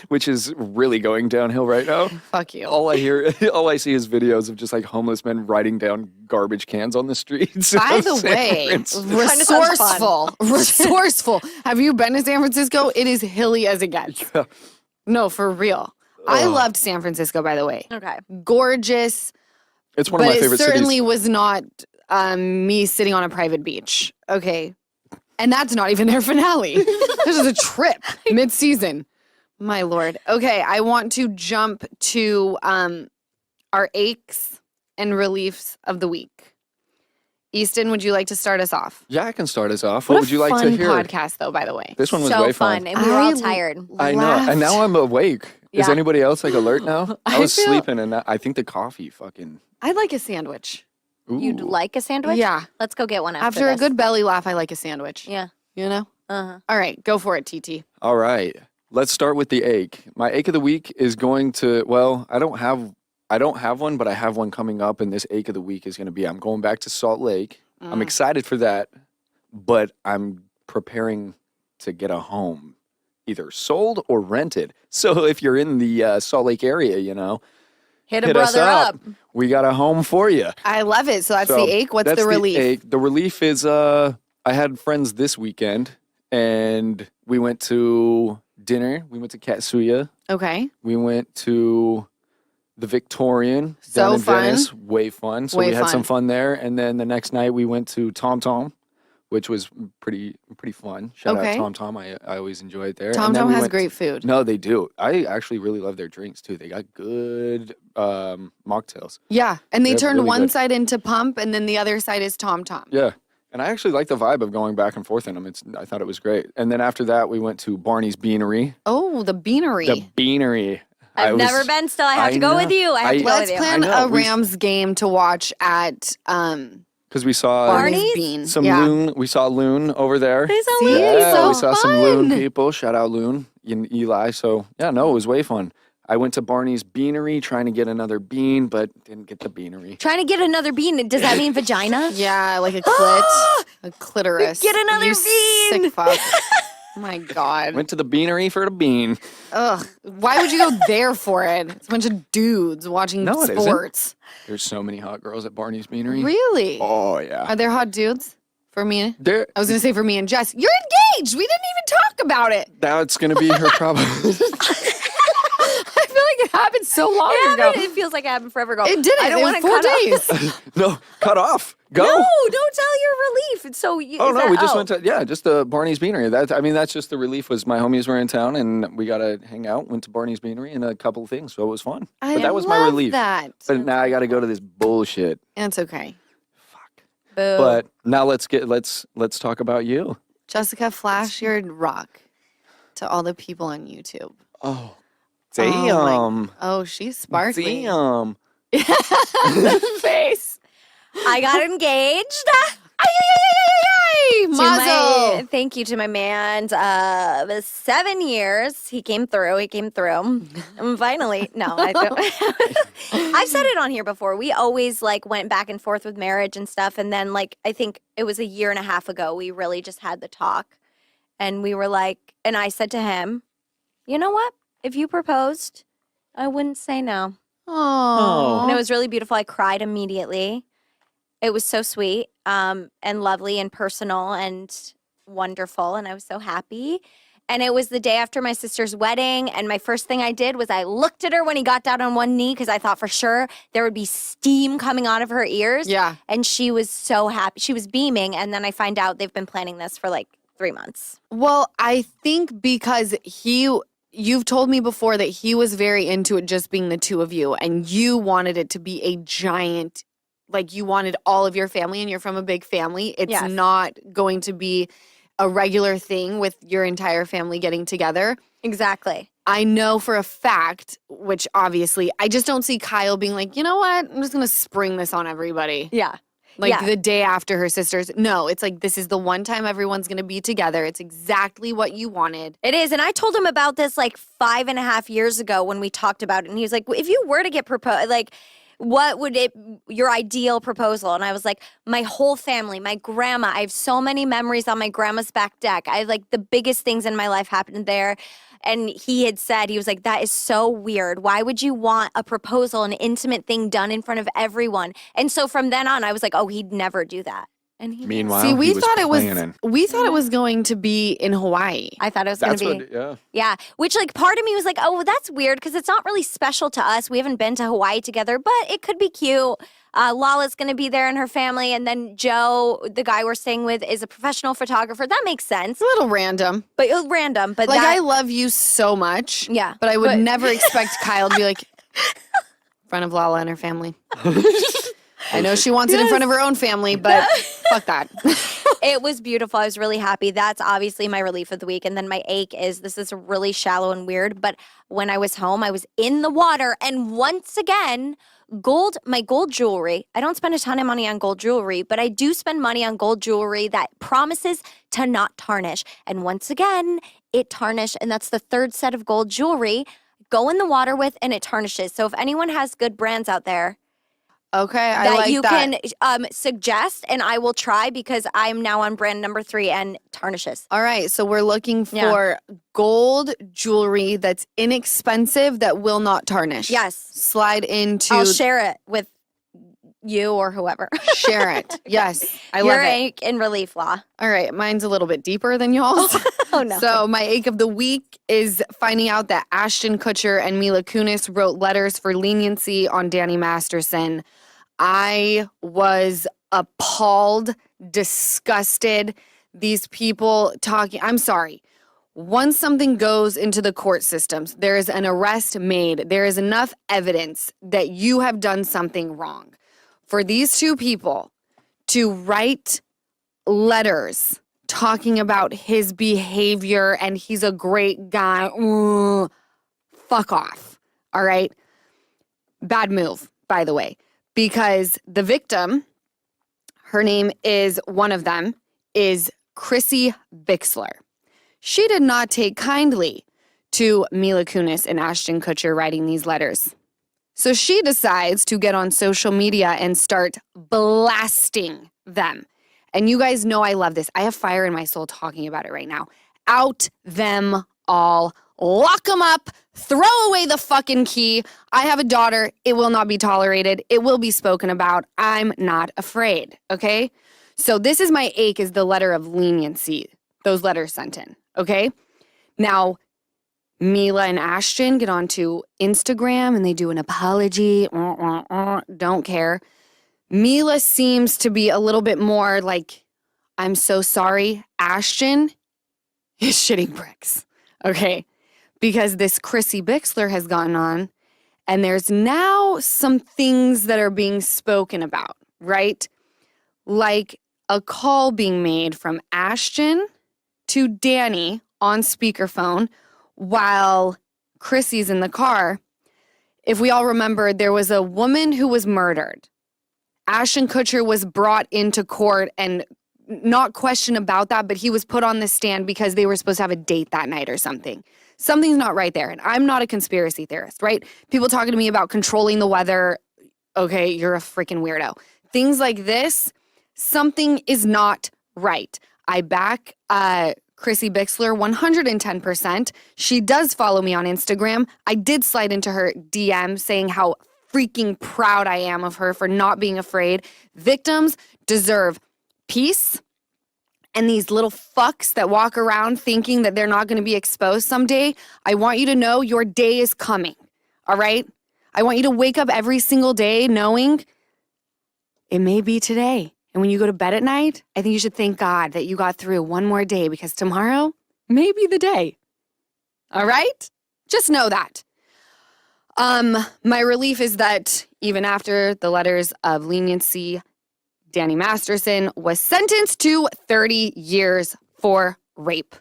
Speaker 3: Which is really going downhill right now.
Speaker 2: Fuck you.
Speaker 3: All I see is videos of just like homeless men writing down garbage cans on the streets.
Speaker 2: By
Speaker 3: of
Speaker 2: the
Speaker 3: San
Speaker 2: way,
Speaker 3: Francisco.
Speaker 2: resourceful. Have you been to San Francisco? It is hilly as it gets.
Speaker 3: Yeah.
Speaker 2: No, for real. I loved San Francisco, by the way.
Speaker 4: Okay.
Speaker 2: Gorgeous.
Speaker 3: It's one of my
Speaker 2: But it
Speaker 3: favorite
Speaker 2: certainly
Speaker 3: cities.
Speaker 2: was not me sitting on a private beach. Okay. And that's not even their finale. This is a trip mid-season. My Lord. Okay, I want to jump to our aches and reliefs of the week. Easton, would you like to start us off?
Speaker 3: Yeah, I can start us off. What would you like to hear?
Speaker 2: Fun podcast, though, by the way.
Speaker 3: This one was
Speaker 4: so
Speaker 3: way
Speaker 4: fun,
Speaker 3: fun.
Speaker 4: and we were all
Speaker 2: I
Speaker 4: tired.
Speaker 3: I know. And now I'm awake. Is
Speaker 4: Yeah.
Speaker 3: anybody else like alert now? I
Speaker 2: I
Speaker 3: was
Speaker 2: feel-
Speaker 3: sleeping and I think the coffee fucking.
Speaker 2: I like a sandwich.
Speaker 4: You'd
Speaker 3: Ooh.
Speaker 4: like a sandwich?
Speaker 2: Yeah.
Speaker 4: Let's go get one after
Speaker 2: After a
Speaker 4: this.
Speaker 2: good belly laugh, I like a sandwich.
Speaker 4: Yeah.
Speaker 2: You know?
Speaker 4: Uh-huh.
Speaker 2: All right, go for it, TT.
Speaker 3: All right. Let's start with the ache. My ache of the week is going to, well, I don't have one, but I have one coming up, and this ache of the week is going to be I'm going back to Salt Lake. I'm excited for that, but I'm preparing to get a home, either sold or rented. So if you're in the Salt Lake area,
Speaker 4: Hit a
Speaker 3: hit us
Speaker 4: brother up.
Speaker 3: We got a home for you.
Speaker 2: I love it. So that's
Speaker 3: So
Speaker 2: the ache. What's
Speaker 3: that's
Speaker 2: the relief?
Speaker 3: ache. The relief is I had friends this weekend, and we went to dinner. We went to Katsuya.
Speaker 2: Okay.
Speaker 3: We went to the Victorian
Speaker 2: So
Speaker 3: down in
Speaker 2: fun.
Speaker 3: Venice. Way fun. So
Speaker 2: Way
Speaker 3: we had some
Speaker 2: fun.
Speaker 3: fun there. And then the next night we went to Tom Tom, which was pretty fun. Shout
Speaker 2: Okay.
Speaker 3: out Tom Tom. I always enjoy it there.
Speaker 2: Tom
Speaker 3: And then
Speaker 2: Tom
Speaker 3: we
Speaker 2: has
Speaker 3: went-
Speaker 2: great food.
Speaker 3: No, they do. I actually really love their drinks too. They got good mocktails.
Speaker 2: Yeah. And they
Speaker 3: They're
Speaker 2: turned
Speaker 3: really
Speaker 2: one
Speaker 3: good.
Speaker 2: side into Pump and then the other side is Tom Tom.
Speaker 3: Yeah. And I actually like the vibe of going back and forth in them. I thought it was great. And then after that, we went to Barney's Beanery.
Speaker 2: Oh, the beanery.
Speaker 3: The Beanery.
Speaker 4: I've never been still. I have to go
Speaker 3: know.
Speaker 4: with you. I have to go
Speaker 2: Let's
Speaker 4: with you.
Speaker 2: plan
Speaker 3: I know.
Speaker 2: a Rams game to watch at
Speaker 3: Because we saw
Speaker 4: Barney's?
Speaker 2: Bean.
Speaker 3: some
Speaker 2: yeah.
Speaker 3: loon. We saw loon over there.
Speaker 4: He's a
Speaker 2: See?
Speaker 4: little-
Speaker 3: Yeah,
Speaker 2: so
Speaker 3: we saw some loon
Speaker 2: fun.
Speaker 3: people. Shout out loon and Eli. So yeah, no, it was way fun. I went to Barney's Beanery trying to get another bean, but didn't get the beanery.
Speaker 4: Trying to get another bean. Does that mean vagina?
Speaker 2: Yeah, like a clit. A clitoris.
Speaker 4: Get another
Speaker 2: You
Speaker 4: bean.
Speaker 2: Sick fuck. Oh my God.
Speaker 3: Went to the Beanery for the bean.
Speaker 2: Ugh. Why would you go there for it? It's a bunch of dudes watching
Speaker 3: No, it isn't.
Speaker 2: sports.
Speaker 3: There's so many hot girls at Barney's Beanery.
Speaker 2: Really?
Speaker 3: Oh yeah.
Speaker 2: Are there hot dudes? For me?
Speaker 3: There.
Speaker 2: I was going to say for me and Jess. You're engaged. We didn't even talk about it.
Speaker 3: That's gonna be her problem.
Speaker 2: I feel like it happened so long ago.
Speaker 4: It feels like it happened forever ago.
Speaker 2: It didn't.
Speaker 4: I don't
Speaker 2: It
Speaker 4: want
Speaker 2: was
Speaker 4: to
Speaker 2: 4
Speaker 4: cut off.
Speaker 2: days.
Speaker 3: No, cut off. Go.
Speaker 4: No, don't tell your relief. It's so.
Speaker 3: Oh no, we just went to just the Barney's Beanery. That's just the relief was my homies were in town and we got to hang out. Went to Barney's Beanery and a couple of things, so it was fun.
Speaker 2: I
Speaker 3: But that was my
Speaker 2: love
Speaker 3: relief.
Speaker 2: that.
Speaker 3: But now I got to go to this bullshit.
Speaker 2: It's okay.
Speaker 3: Fuck.
Speaker 4: Boo.
Speaker 3: But now let's talk about you.
Speaker 2: Jessica, flash your rock to all the people on YouTube.
Speaker 3: Oh,
Speaker 2: Oh,
Speaker 3: damn.
Speaker 2: Oh, she's sparkly.
Speaker 3: Damn.
Speaker 2: The face.
Speaker 4: I got engaged.
Speaker 2: Yay! Mazel!
Speaker 4: Thank you to my man. 7 years. He came through. And finally, no, I don't. I've said it on here before. We always like went back and forth with marriage and stuff. And then like, I think it was a year and a half ago, we really just had the talk. And we were like, and I said to him, you know what? If you proposed, I wouldn't say no.
Speaker 2: Oh.
Speaker 4: And it was really beautiful. I cried immediately. It was so sweet and lovely and personal and wonderful. And I was so happy. And it was the day after my sister's wedding. And my first thing I did was I looked at her when he got down on one knee because I thought for sure there would be steam coming out of her ears.
Speaker 2: Yeah.
Speaker 4: And she was so happy. She was beaming. And then I find out they've been planning this for like 3 months.
Speaker 2: Well, I think because you've told me before that he was very into it just being the two of you, and you wanted it to be a giant, like you wanted all of your family, and you're from a big family. It's
Speaker 4: Yes.
Speaker 2: not going to be a regular thing with your entire family getting together.
Speaker 4: Exactly.
Speaker 2: I know for a fact, which obviously, I just don't see Kyle being like, you know what? I'm just going to spring this on everybody.
Speaker 4: Yeah.
Speaker 2: Like
Speaker 4: Yeah.
Speaker 2: the day after her sister's. No, it's like, this is the one time everyone's going to be together. It's exactly what you wanted.
Speaker 4: It is. And I told him about this like 5.5 years ago when we talked about it. And he was like, if you were to get proposed, like, what would your ideal proposal? And I was like, my whole family, my grandma. I have so many memories on my grandma's back deck. I like the biggest things in my life happened there. And he had said, he was like, that is so weird. Why would you want a proposal, an intimate thing done in front of everyone? And so from then on, I was like, oh, he'd never do that. And he
Speaker 3: Meanwhile,
Speaker 2: See, we
Speaker 3: he was
Speaker 2: thought it was
Speaker 3: planning.
Speaker 2: going to be in Hawaii.
Speaker 4: I thought it was going
Speaker 3: That's
Speaker 4: to be.
Speaker 3: what, yeah.
Speaker 4: Yeah, which like part of me was like, oh, well, that's weird because it's not really special to us. We haven't been to Hawaii together, but it could be cute. Lala's going to be there and her family. And then Joe, the guy we're staying with, is a professional photographer. That makes sense.
Speaker 2: It's a little random.
Speaker 4: But random. But
Speaker 2: Like,
Speaker 4: that,
Speaker 2: I love you so much.
Speaker 4: Yeah,
Speaker 2: But I would
Speaker 4: but-
Speaker 2: never expect Kyle to be like, in front of Lala and her family. I know she wants it in front of her own family, but fuck that.
Speaker 4: it was beautiful. I was really happy. That's obviously my relief of the week. And then my ache is, this is really shallow and weird, but when I was home, I was in the water. And once again, my gold jewelry, I don't spend a ton of money on gold jewelry, but I do spend money on gold jewelry that promises to not tarnish. And once again, it tarnished. And that's the third set of gold jewelry. Go in the water with and it tarnishes. So if anyone has good brands out there,
Speaker 2: Okay, I
Speaker 4: that
Speaker 2: like
Speaker 4: you
Speaker 2: that.
Speaker 4: can suggest, and I will try because I'm now on brand number 3 and tarnishes.
Speaker 2: All right, so we're looking
Speaker 4: Yeah.
Speaker 2: for gold jewelry that's inexpensive that will not tarnish.
Speaker 4: Yes.
Speaker 2: Slide into
Speaker 4: I'll share it with you or whoever.
Speaker 2: share it. Yes, I
Speaker 4: Your
Speaker 2: love it.
Speaker 4: ache and relief law.
Speaker 2: All right, mine's a little bit deeper than y'all's.
Speaker 4: Oh, no.
Speaker 2: So my ache of the week is finding out that Ashton Kutcher and Mila Kunis wrote letters for leniency on Danny Masterson. I was appalled, disgusted. These people talking. I'm sorry. Once something goes into the court systems, there is an arrest made. There is enough evidence that you have done something wrong. For these two people to write letters talking about his behavior and he's a great guy, fuck off. All right? Bad move, by the way. Because the victim, her name is one of them, is Chrissy Bixler. She did not take kindly to Mila Kunis and Ashton Kutcher writing these letters. So she decides to get on social media and start blasting them. And you guys know I love this. I have fire in my soul talking about it right now. Out them all. Lock them up. Throw away the fucking key. I have a daughter. It will not be tolerated. It will be spoken about. I'm not afraid. Okay? So this is my ache, is the letter of leniency. Those letters sent in. Okay? Now, Mila and Ashton get onto Instagram and they do an apology. Don't care. Mila seems to be a little bit more like, I'm so sorry. Ashton is shitting bricks. Okay? Because this Chrissy Bixler has gone on, and there's now some things that are being spoken about, right? Like a call being made from Ashton to Danny on speakerphone while Chrissy's in the car. If we all remember, there was a woman who was murdered. Ashton Kutcher was brought into court and not question about that, but he was put on the stand because they were supposed to have a date that night or something. Something's not right there. And I'm not a conspiracy theorist, right? People talking to me about controlling the weather. Okay, you're a freaking weirdo. Things like this, something is not right. I back Chrissy Bixler 110%. She does follow me on Instagram. I did slide into her DM saying how freaking proud I am of her for not being afraid. Victims deserve peace. And these little fucks that walk around thinking that they're not going to be exposed someday, I want you to know your day is coming, all right? I want you to wake up every single day knowing it may be today. And when you go to bed at night, I think you should thank God that you got through one more day because tomorrow may be the day, all right? Just know that. My relief is that even after the letters of leniency, Danny Masterson was sentenced to 30 years for rape.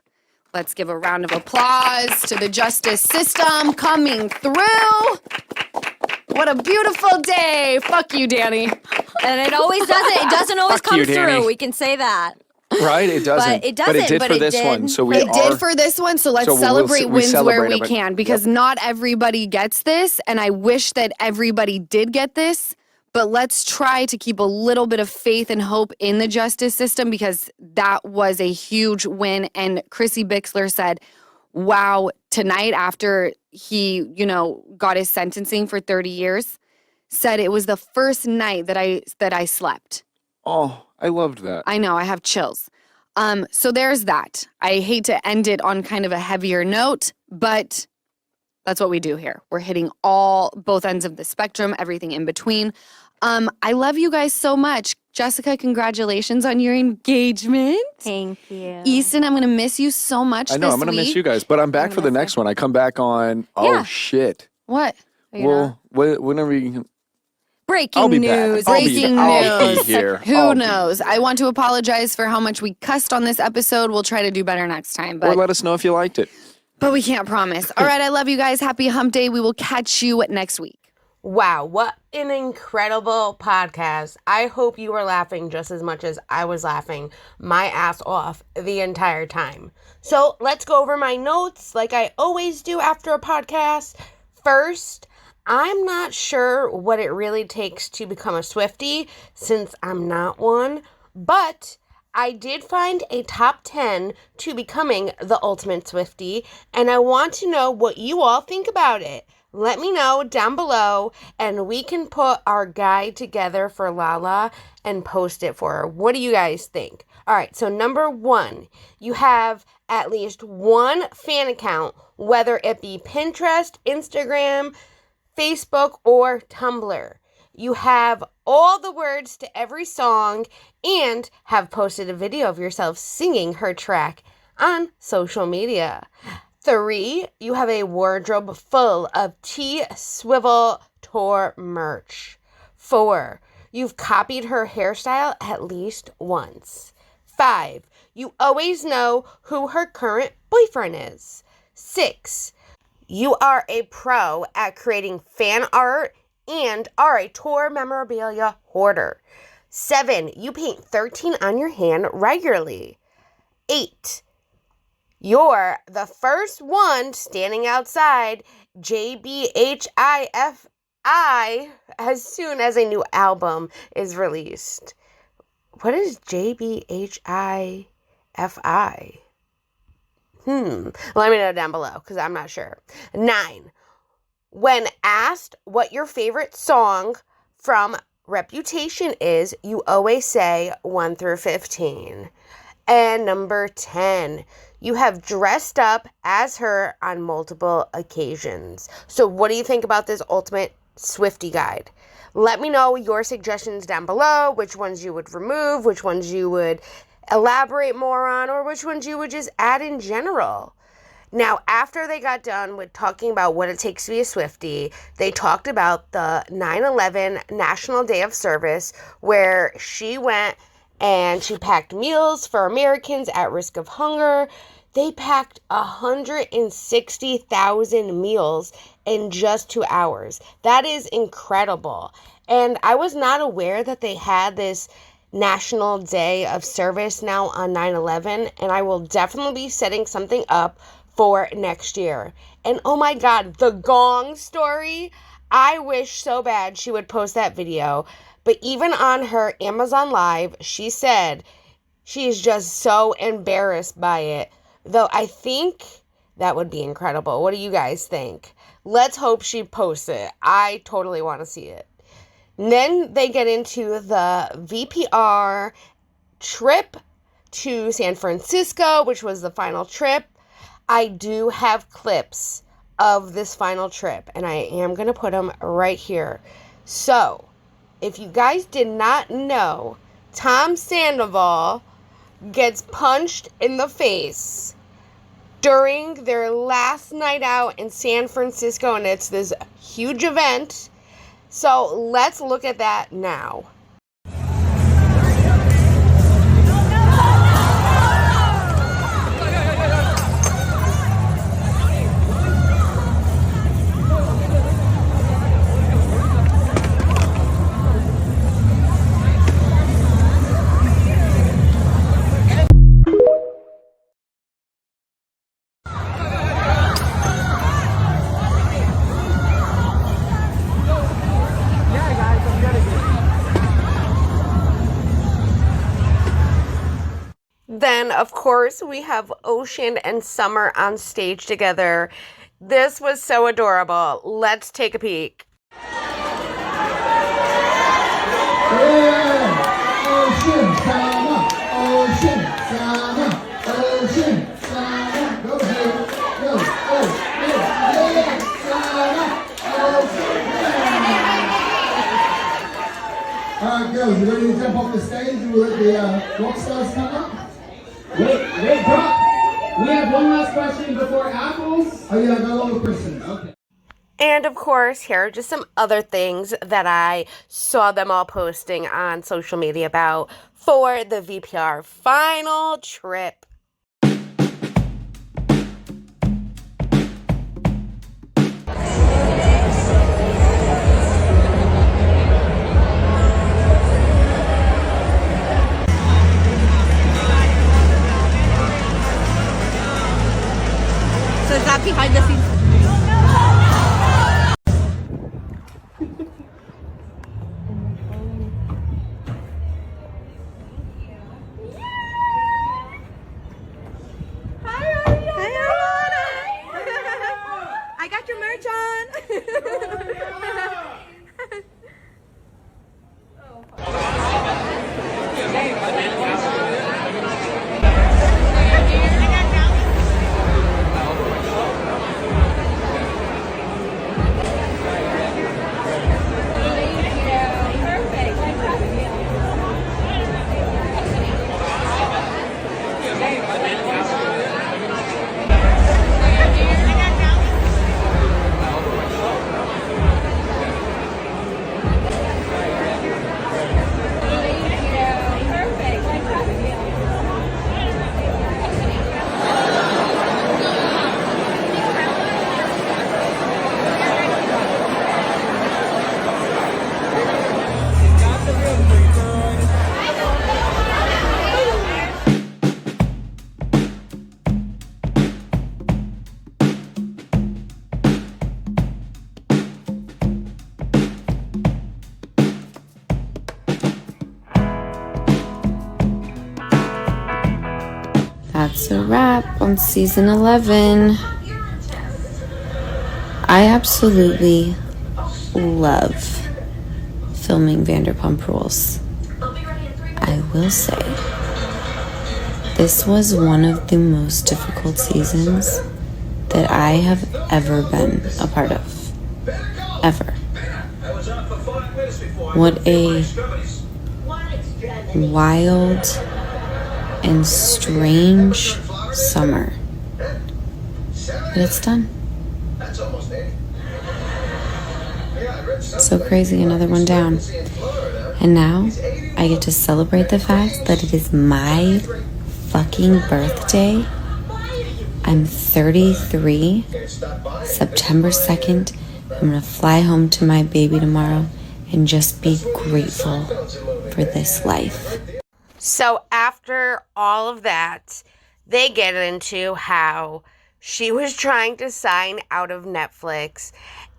Speaker 2: Let's give a round of applause to the justice system coming through. What a beautiful day. Fuck you, Danny.
Speaker 4: And it always doesn't. It doesn't always
Speaker 3: Fuck
Speaker 4: come
Speaker 3: you, Danny.
Speaker 4: through. We can say that.
Speaker 3: Right? It doesn't.
Speaker 4: But it doesn't,
Speaker 3: But it did
Speaker 4: but
Speaker 3: for
Speaker 4: it
Speaker 3: this
Speaker 4: did.
Speaker 3: one. So we
Speaker 2: It
Speaker 3: are.
Speaker 2: did for this one, so let's
Speaker 3: So
Speaker 2: celebrate
Speaker 3: we
Speaker 2: wins where
Speaker 3: celebrate
Speaker 2: we
Speaker 3: them.
Speaker 2: can because not everybody gets this, and I wish that everybody did get this, but let's try to keep a little bit of faith and hope in the justice system because that was a huge win. And Chrissy Bixler said, wow, tonight after he, got his sentencing for 30 years, said it was the first night that I slept.
Speaker 3: Oh, I loved that.
Speaker 2: I know, I have chills. So there's that. I hate to end it on kind of a heavier note, but that's what we do here. We're hitting both ends of the spectrum, everything in between. I love you guys so much. Jessica, congratulations on your engagement.
Speaker 4: Thank you.
Speaker 2: Easton, I'm going to miss you so much
Speaker 3: I know.
Speaker 2: this
Speaker 3: I'm going to miss
Speaker 2: week.
Speaker 3: you guys, but I'm back
Speaker 4: I'm
Speaker 3: for the
Speaker 4: gonna
Speaker 3: next one. I come back on. Oh,
Speaker 4: Yeah.
Speaker 3: shit.
Speaker 2: What?
Speaker 4: Are you not?
Speaker 3: Well, whenever you can.
Speaker 4: Breaking
Speaker 3: I'll be
Speaker 4: news.
Speaker 3: back.
Speaker 2: Breaking
Speaker 3: I'll
Speaker 2: news.
Speaker 3: be here.
Speaker 2: Who
Speaker 3: I'll be
Speaker 2: knows? I want to apologize for how much we cussed on this episode. We'll try to do better next time.
Speaker 3: Or
Speaker 2: But
Speaker 3: let us know if you liked it.
Speaker 2: we can't promise. All right, I love you guys. Happy hump day. We will catch you next week.
Speaker 1: Wow, what an incredible podcast. I hope you were laughing just as much as I was laughing my ass off the entire time. So let's go over my notes like I always do after a podcast. First, I'm not sure what it really takes to become a Swiftie since I'm not one, but I did find a top 10 to becoming the ultimate Swiftie, and I want to know what you all think about it. Let me know down below, and we can put our guide together for Lala and post it for her. What do you guys think? All right, so number 1, you have at least one fan account, whether it be Pinterest, Instagram, Facebook, or Tumblr. You have all the words to every song and have posted a video of yourself singing her track on social media. 3, you have a wardrobe full of T-Swivel Tour merch. 4, you've copied her hairstyle at least once. 5, you always know who her current boyfriend is. 6, you are a pro at creating fan art and are a tour memorabilia hoarder. 7, you paint 13 on your hand regularly. 8, you're the first one standing outside JBHIFI as soon as a new album is released. What is JBHIFI? Let me know down below because I'm not sure. 9, when asked what your favorite song from Reputation is, you always say 1 through 15. And number 10, you have dressed up as her on multiple occasions. So what do you think about this ultimate Swiftie guide? Let me know your suggestions down below, which ones you would remove, which ones you would elaborate more on, or which ones you would just add in general. Now, after they got done with talking about what it takes to be a Swiftie, they talked about the 9/11 National Day of Service, where she went and she packed meals for Americans at risk of hunger. They packed 160,000 meals in just 2 hours. That is incredible. And I was not aware that they had this National Day of Service now on 9/11, and I will definitely be setting something up for next year. And oh my God, the Gong story. I wish so bad she would post that video. But even on her Amazon Live, she said she's just so embarrassed by it. Though I think that would be incredible. What do you guys think? Let's hope she posts it. I totally want to see it. And then they get into the VPR trip to San Francisco, which was the final trip. I do have clips of this final trip, and I am going to put them right here. So, if you guys did not know, Tom Sandoval gets punched in the face during their last night out in San Francisco, and it's this huge event. So let's look at that now. Then, of course, we have Ocean and Summer on stage together. This was so adorable. Let's take a peek.
Speaker 6: Ocean, Summer, Ocean, Summer, Ocean, Summer. Go ahead, go, Summer, Ocean. All right, girls, you ready to jump off the stage and we'll let the rock stars come up?
Speaker 7: Wait, Brock. We have one last question before apples.
Speaker 6: Oh yeah, I got a lot of questions.
Speaker 7: Okay.
Speaker 1: And of course, here are just some other things that I saw them all posting on social media about for the VPR final trip.
Speaker 8: So is that behind the scenes? I got your merch on.
Speaker 2: That's a wrap on season 11. I absolutely love filming Vanderpump Rules. I will say, this was one of the most difficult seasons that I have ever been a part of. Ever. What a wild and strange summer. But it's done. So crazy, another one down. And now I get to celebrate the fact that it is my fucking birthday. I'm 33, September 2nd. I'm gonna fly home to my baby tomorrow and just be grateful
Speaker 9: for this life.
Speaker 1: So after all of that, they get into how she was trying to sign out of Netflix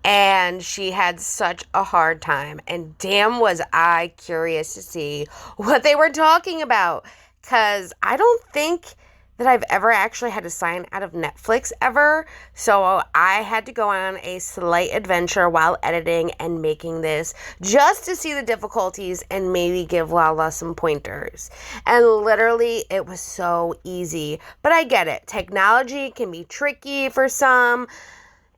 Speaker 1: and she had such a hard time. And damn was I curious to see what they were talking about. Because I don't think that I've ever actually had to sign out of Netflix ever. So I had to go on a slight adventure while editing and making this just to see the difficulties and maybe give Lala some pointers. And literally it was so easy. But I get it. Technology can be tricky for some,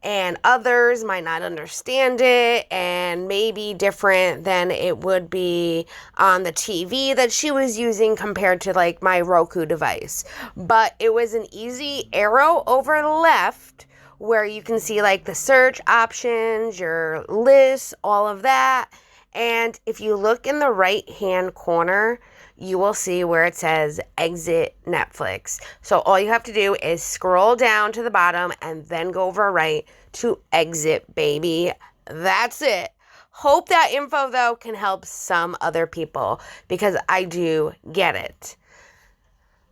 Speaker 1: and others might not understand it, and maybe different than it would be on the TV that she was using compared to like my Roku device. But it was an easy arrow over left where you can see like the search options, your list, all of that. And if you look in the right hand corner, you will see where it says exit Netflix. So all you have to do is scroll down to the bottom and then go over right to exit, baby. That's it. Hope that info, though, can help some other people because I do get it.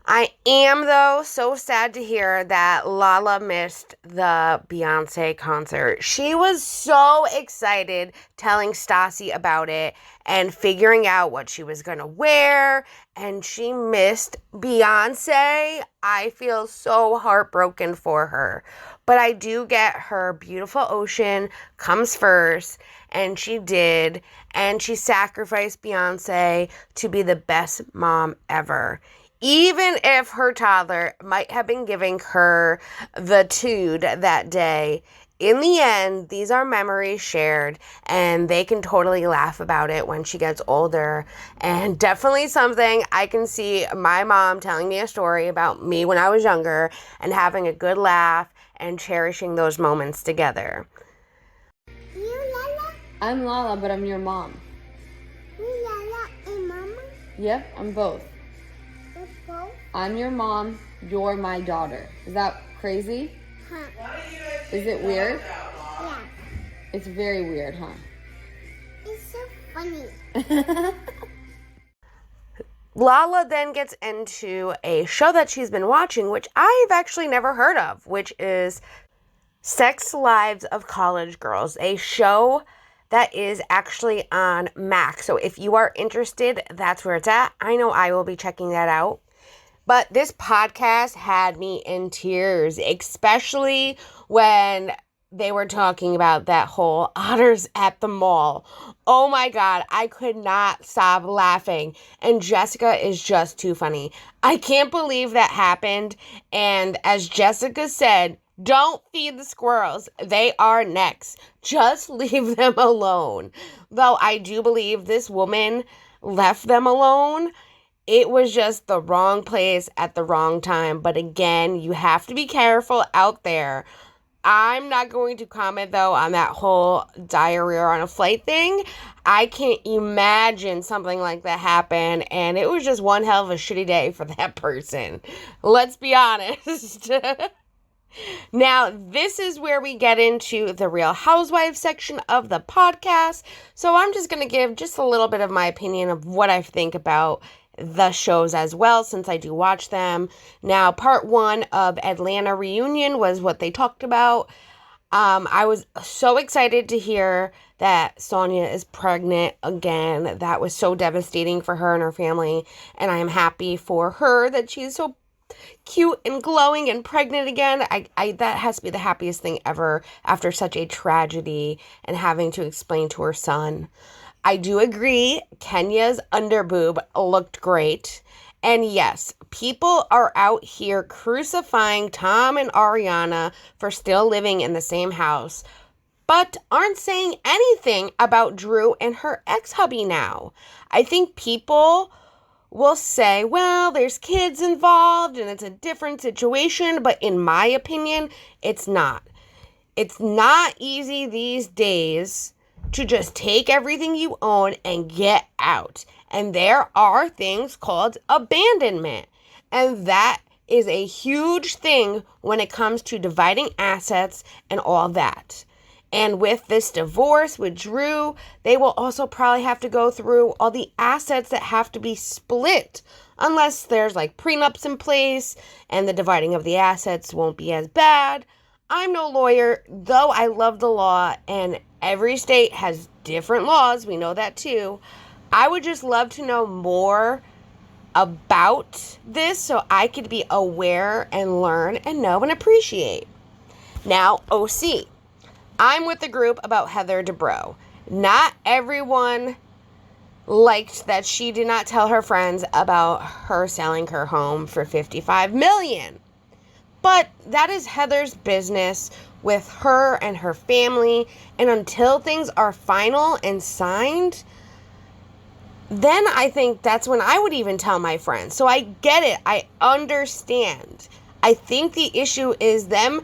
Speaker 1: I am, though, so sad to hear that Lala missed the Beyonce concert. She was so excited telling Stassi about it and figuring out what she was going to wear, and she missed Beyonce. I feel so heartbroken for her. But I do get her beautiful ocean comes first, and she did, and she sacrificed Beyonce to be the best mom ever. Even if her toddler might have been giving her the tood that day, in the end, these are memories shared, and they can totally laugh about it when she gets older. And definitely something I can see my mom telling me a story about me when I was younger and having a good laugh and cherishing those moments together.
Speaker 2: I'm Lala, but I'm your mom.
Speaker 10: Lala and Mama?
Speaker 2: Yep, I'm both.
Speaker 10: Both?
Speaker 2: I'm your mom, you're my daughter. Is that crazy?
Speaker 10: Huh.
Speaker 2: Is it weird?
Speaker 10: Yeah.
Speaker 2: It's very weird, huh?
Speaker 10: It's so funny.
Speaker 1: Lala then gets into a show that she's been watching, which I've actually never heard of, which is Sex Lives of College Girls, a show that is actually on Max. So if you are interested, that's where it's at. I know I will be checking that out. But this podcast had me in tears, especially when they were talking about that whole otters at the mall. Oh my God, I could not stop laughing. And Jessica is just too funny. I can't believe that happened. And as Jessica said, don't feed the squirrels. They are next. Just leave them alone. Though I do believe this woman left them alone. It was just the wrong place at the wrong time. But again, you have to be careful out there. I'm not going to comment, though, on that whole diarrhea on a flight thing. I can't imagine something like that happen. And it was just one hell of a shitty day for that person. Let's be honest. Now, this is where we get into the Real Housewives section of the podcast. So I'm just going to give just a little bit of my opinion of what I think about the shows as well, since I do watch them. Now, part 1 of Atlanta Reunion was what they talked about. I was so excited to hear that Sonia is pregnant again. That was so devastating for her and her family. And I am happy for her that she's so cute and glowing and pregnant again. I that has to be the happiest thing ever after such a tragedy and having to explain to her son. I do agree, Kenya's underboob looked great. And yes, people are out here crucifying Tom and Ariana for still living in the same house, but aren't saying anything about Drew and her ex-hubby now. I think people will say, well, there's kids involved and it's a different situation, but in my opinion, it's not. It's not easy these days to just take everything you own and get out. And there are things called abandonment. And that is a huge thing when it comes to dividing assets and all that. And with this divorce with Drew, they will also probably have to go through all the assets that have to be split, unless there's like prenups in place and the dividing of the assets won't be as bad. I'm no lawyer, though I love the law, and every state has different laws. We know that too. I would just love to know more about this so I could be aware and learn and know and appreciate. Now, OC. I'm with the group about Heather Dubrow. Not everyone liked that she did not tell her friends about her selling her home for $55 million. But that is Heather's business with her and her family. And until things are final and signed, then I think that's when I would even tell my friends. So I get it. I understand. I think the issue is them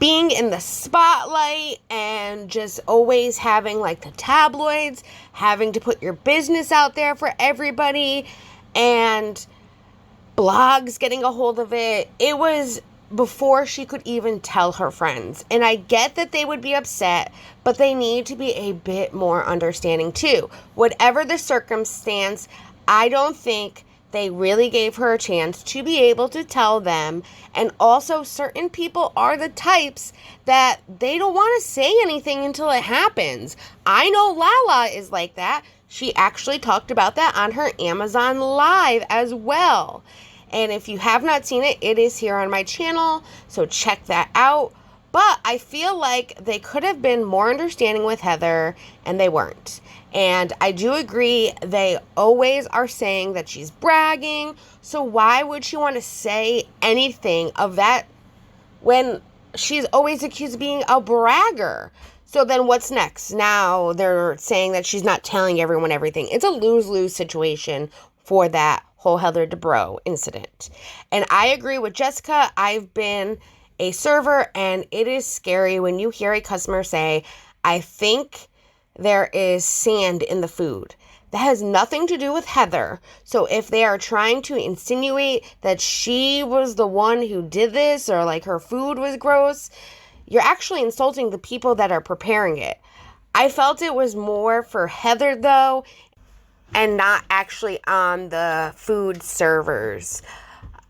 Speaker 1: being in the spotlight and just always having like the tabloids, having to put your business out there for everybody, and blogs getting a hold of it. It was before she could even tell her friends. And I get that they would be upset, but they need to be a bit more understanding too. Whatever the circumstance, I don't think they really gave her a chance to be able to tell them. And also, certain people are the types that they don't want to say anything until it happens. I know Lala is like that. She actually talked about that on her Amazon Live as well. And if you have not seen it, it is here on my channel, so check that out. But I feel like they could have been more understanding with Heather, and they weren't. And I do agree, they always are saying that she's bragging. So why would she want to say anything of that when she's always accused of being a bragger? So then what's next? Now they're saying that she's not telling everyone everything. It's a lose-lose situation for that whole Heather Dubrow incident. And I agree with Jessica. I've been a server, and it is scary when you hear a customer say, I think there is sand in the food. That has nothing to do with Heather. So if they are trying to insinuate that she was the one who did this, or like her food was gross, you're actually insulting the people that are preparing it. I felt it was more for Heather though, and not actually on the food servers.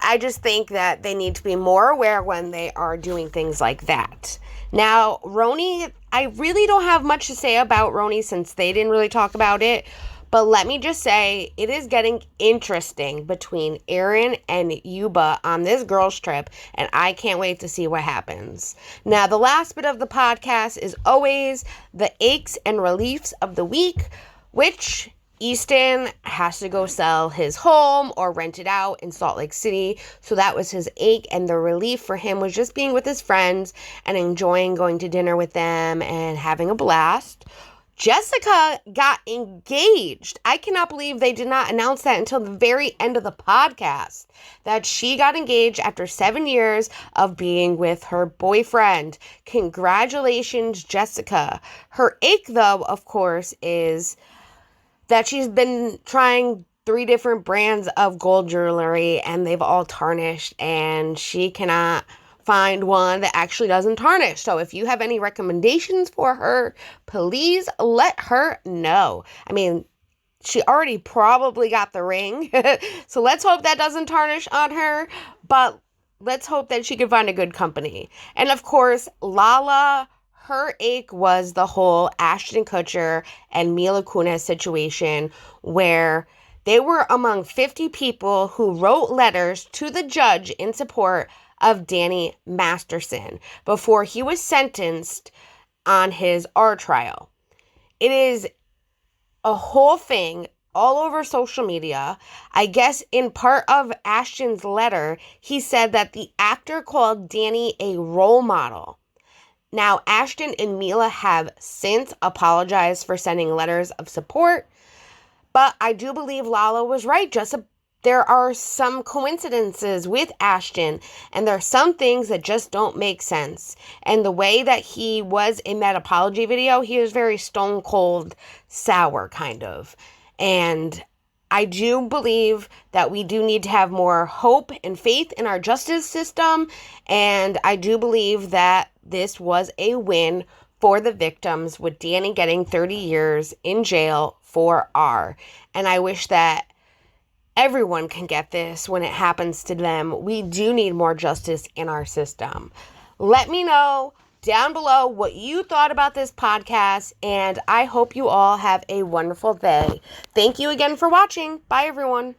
Speaker 1: I just think that they need to be more aware when they are doing things like that. Now, Roni, I really don't have much to say about Roni since they didn't really talk about it. But let me just say, it is getting interesting between Aaron and Yuba on this girls' trip, and I can't wait to see what happens. Now, the last bit of the podcast is always the aches and reliefs of the week, which Easton has to go sell his home or rent it out in Salt Lake City. So that was his ache, and the relief for him was just being with his friends and enjoying going to dinner with them and having a blast. Jessica got engaged. I cannot believe they did not announce that until the very end of the podcast, that she got engaged after 7 years of being with her boyfriend. Congratulations, Jessica. Her ache, though, of course, is that she's been trying 3 different brands of gold jewelry, and they've all tarnished, and she cannot find one that actually doesn't tarnish. So if you have any recommendations for her, please let her know. I mean, she already probably got the ring, so let's hope that doesn't tarnish on her, but let's hope that she can find a good company. And of course, Lala, her ache was the whole Ashton Kutcher and Mila Kunis situation, where they were among 50 people who wrote letters to the judge in support of Danny Masterson before he was sentenced on his R trial. It is a whole thing all over social media. I guess in part of Ashton's letter, he said that the actor called Danny a role model. Now, Ashton and Mila have since apologized for sending letters of support, but I do believe Lala was right. There are some coincidences with Ashton, and there are some things that just don't make sense. And the way that he was in that apology video, he was very stone cold sour, kind of. And I do believe that we do need to have more hope and faith in our justice system. And I do believe that this was a win for the victims, with Danny getting 30 years in jail for R. And I wish that everyone can get this when it happens to them. We do need more justice in our system. Let me know down below what you thought about this podcast, and I hope you all have a wonderful day. Thank you again for watching. Bye, everyone.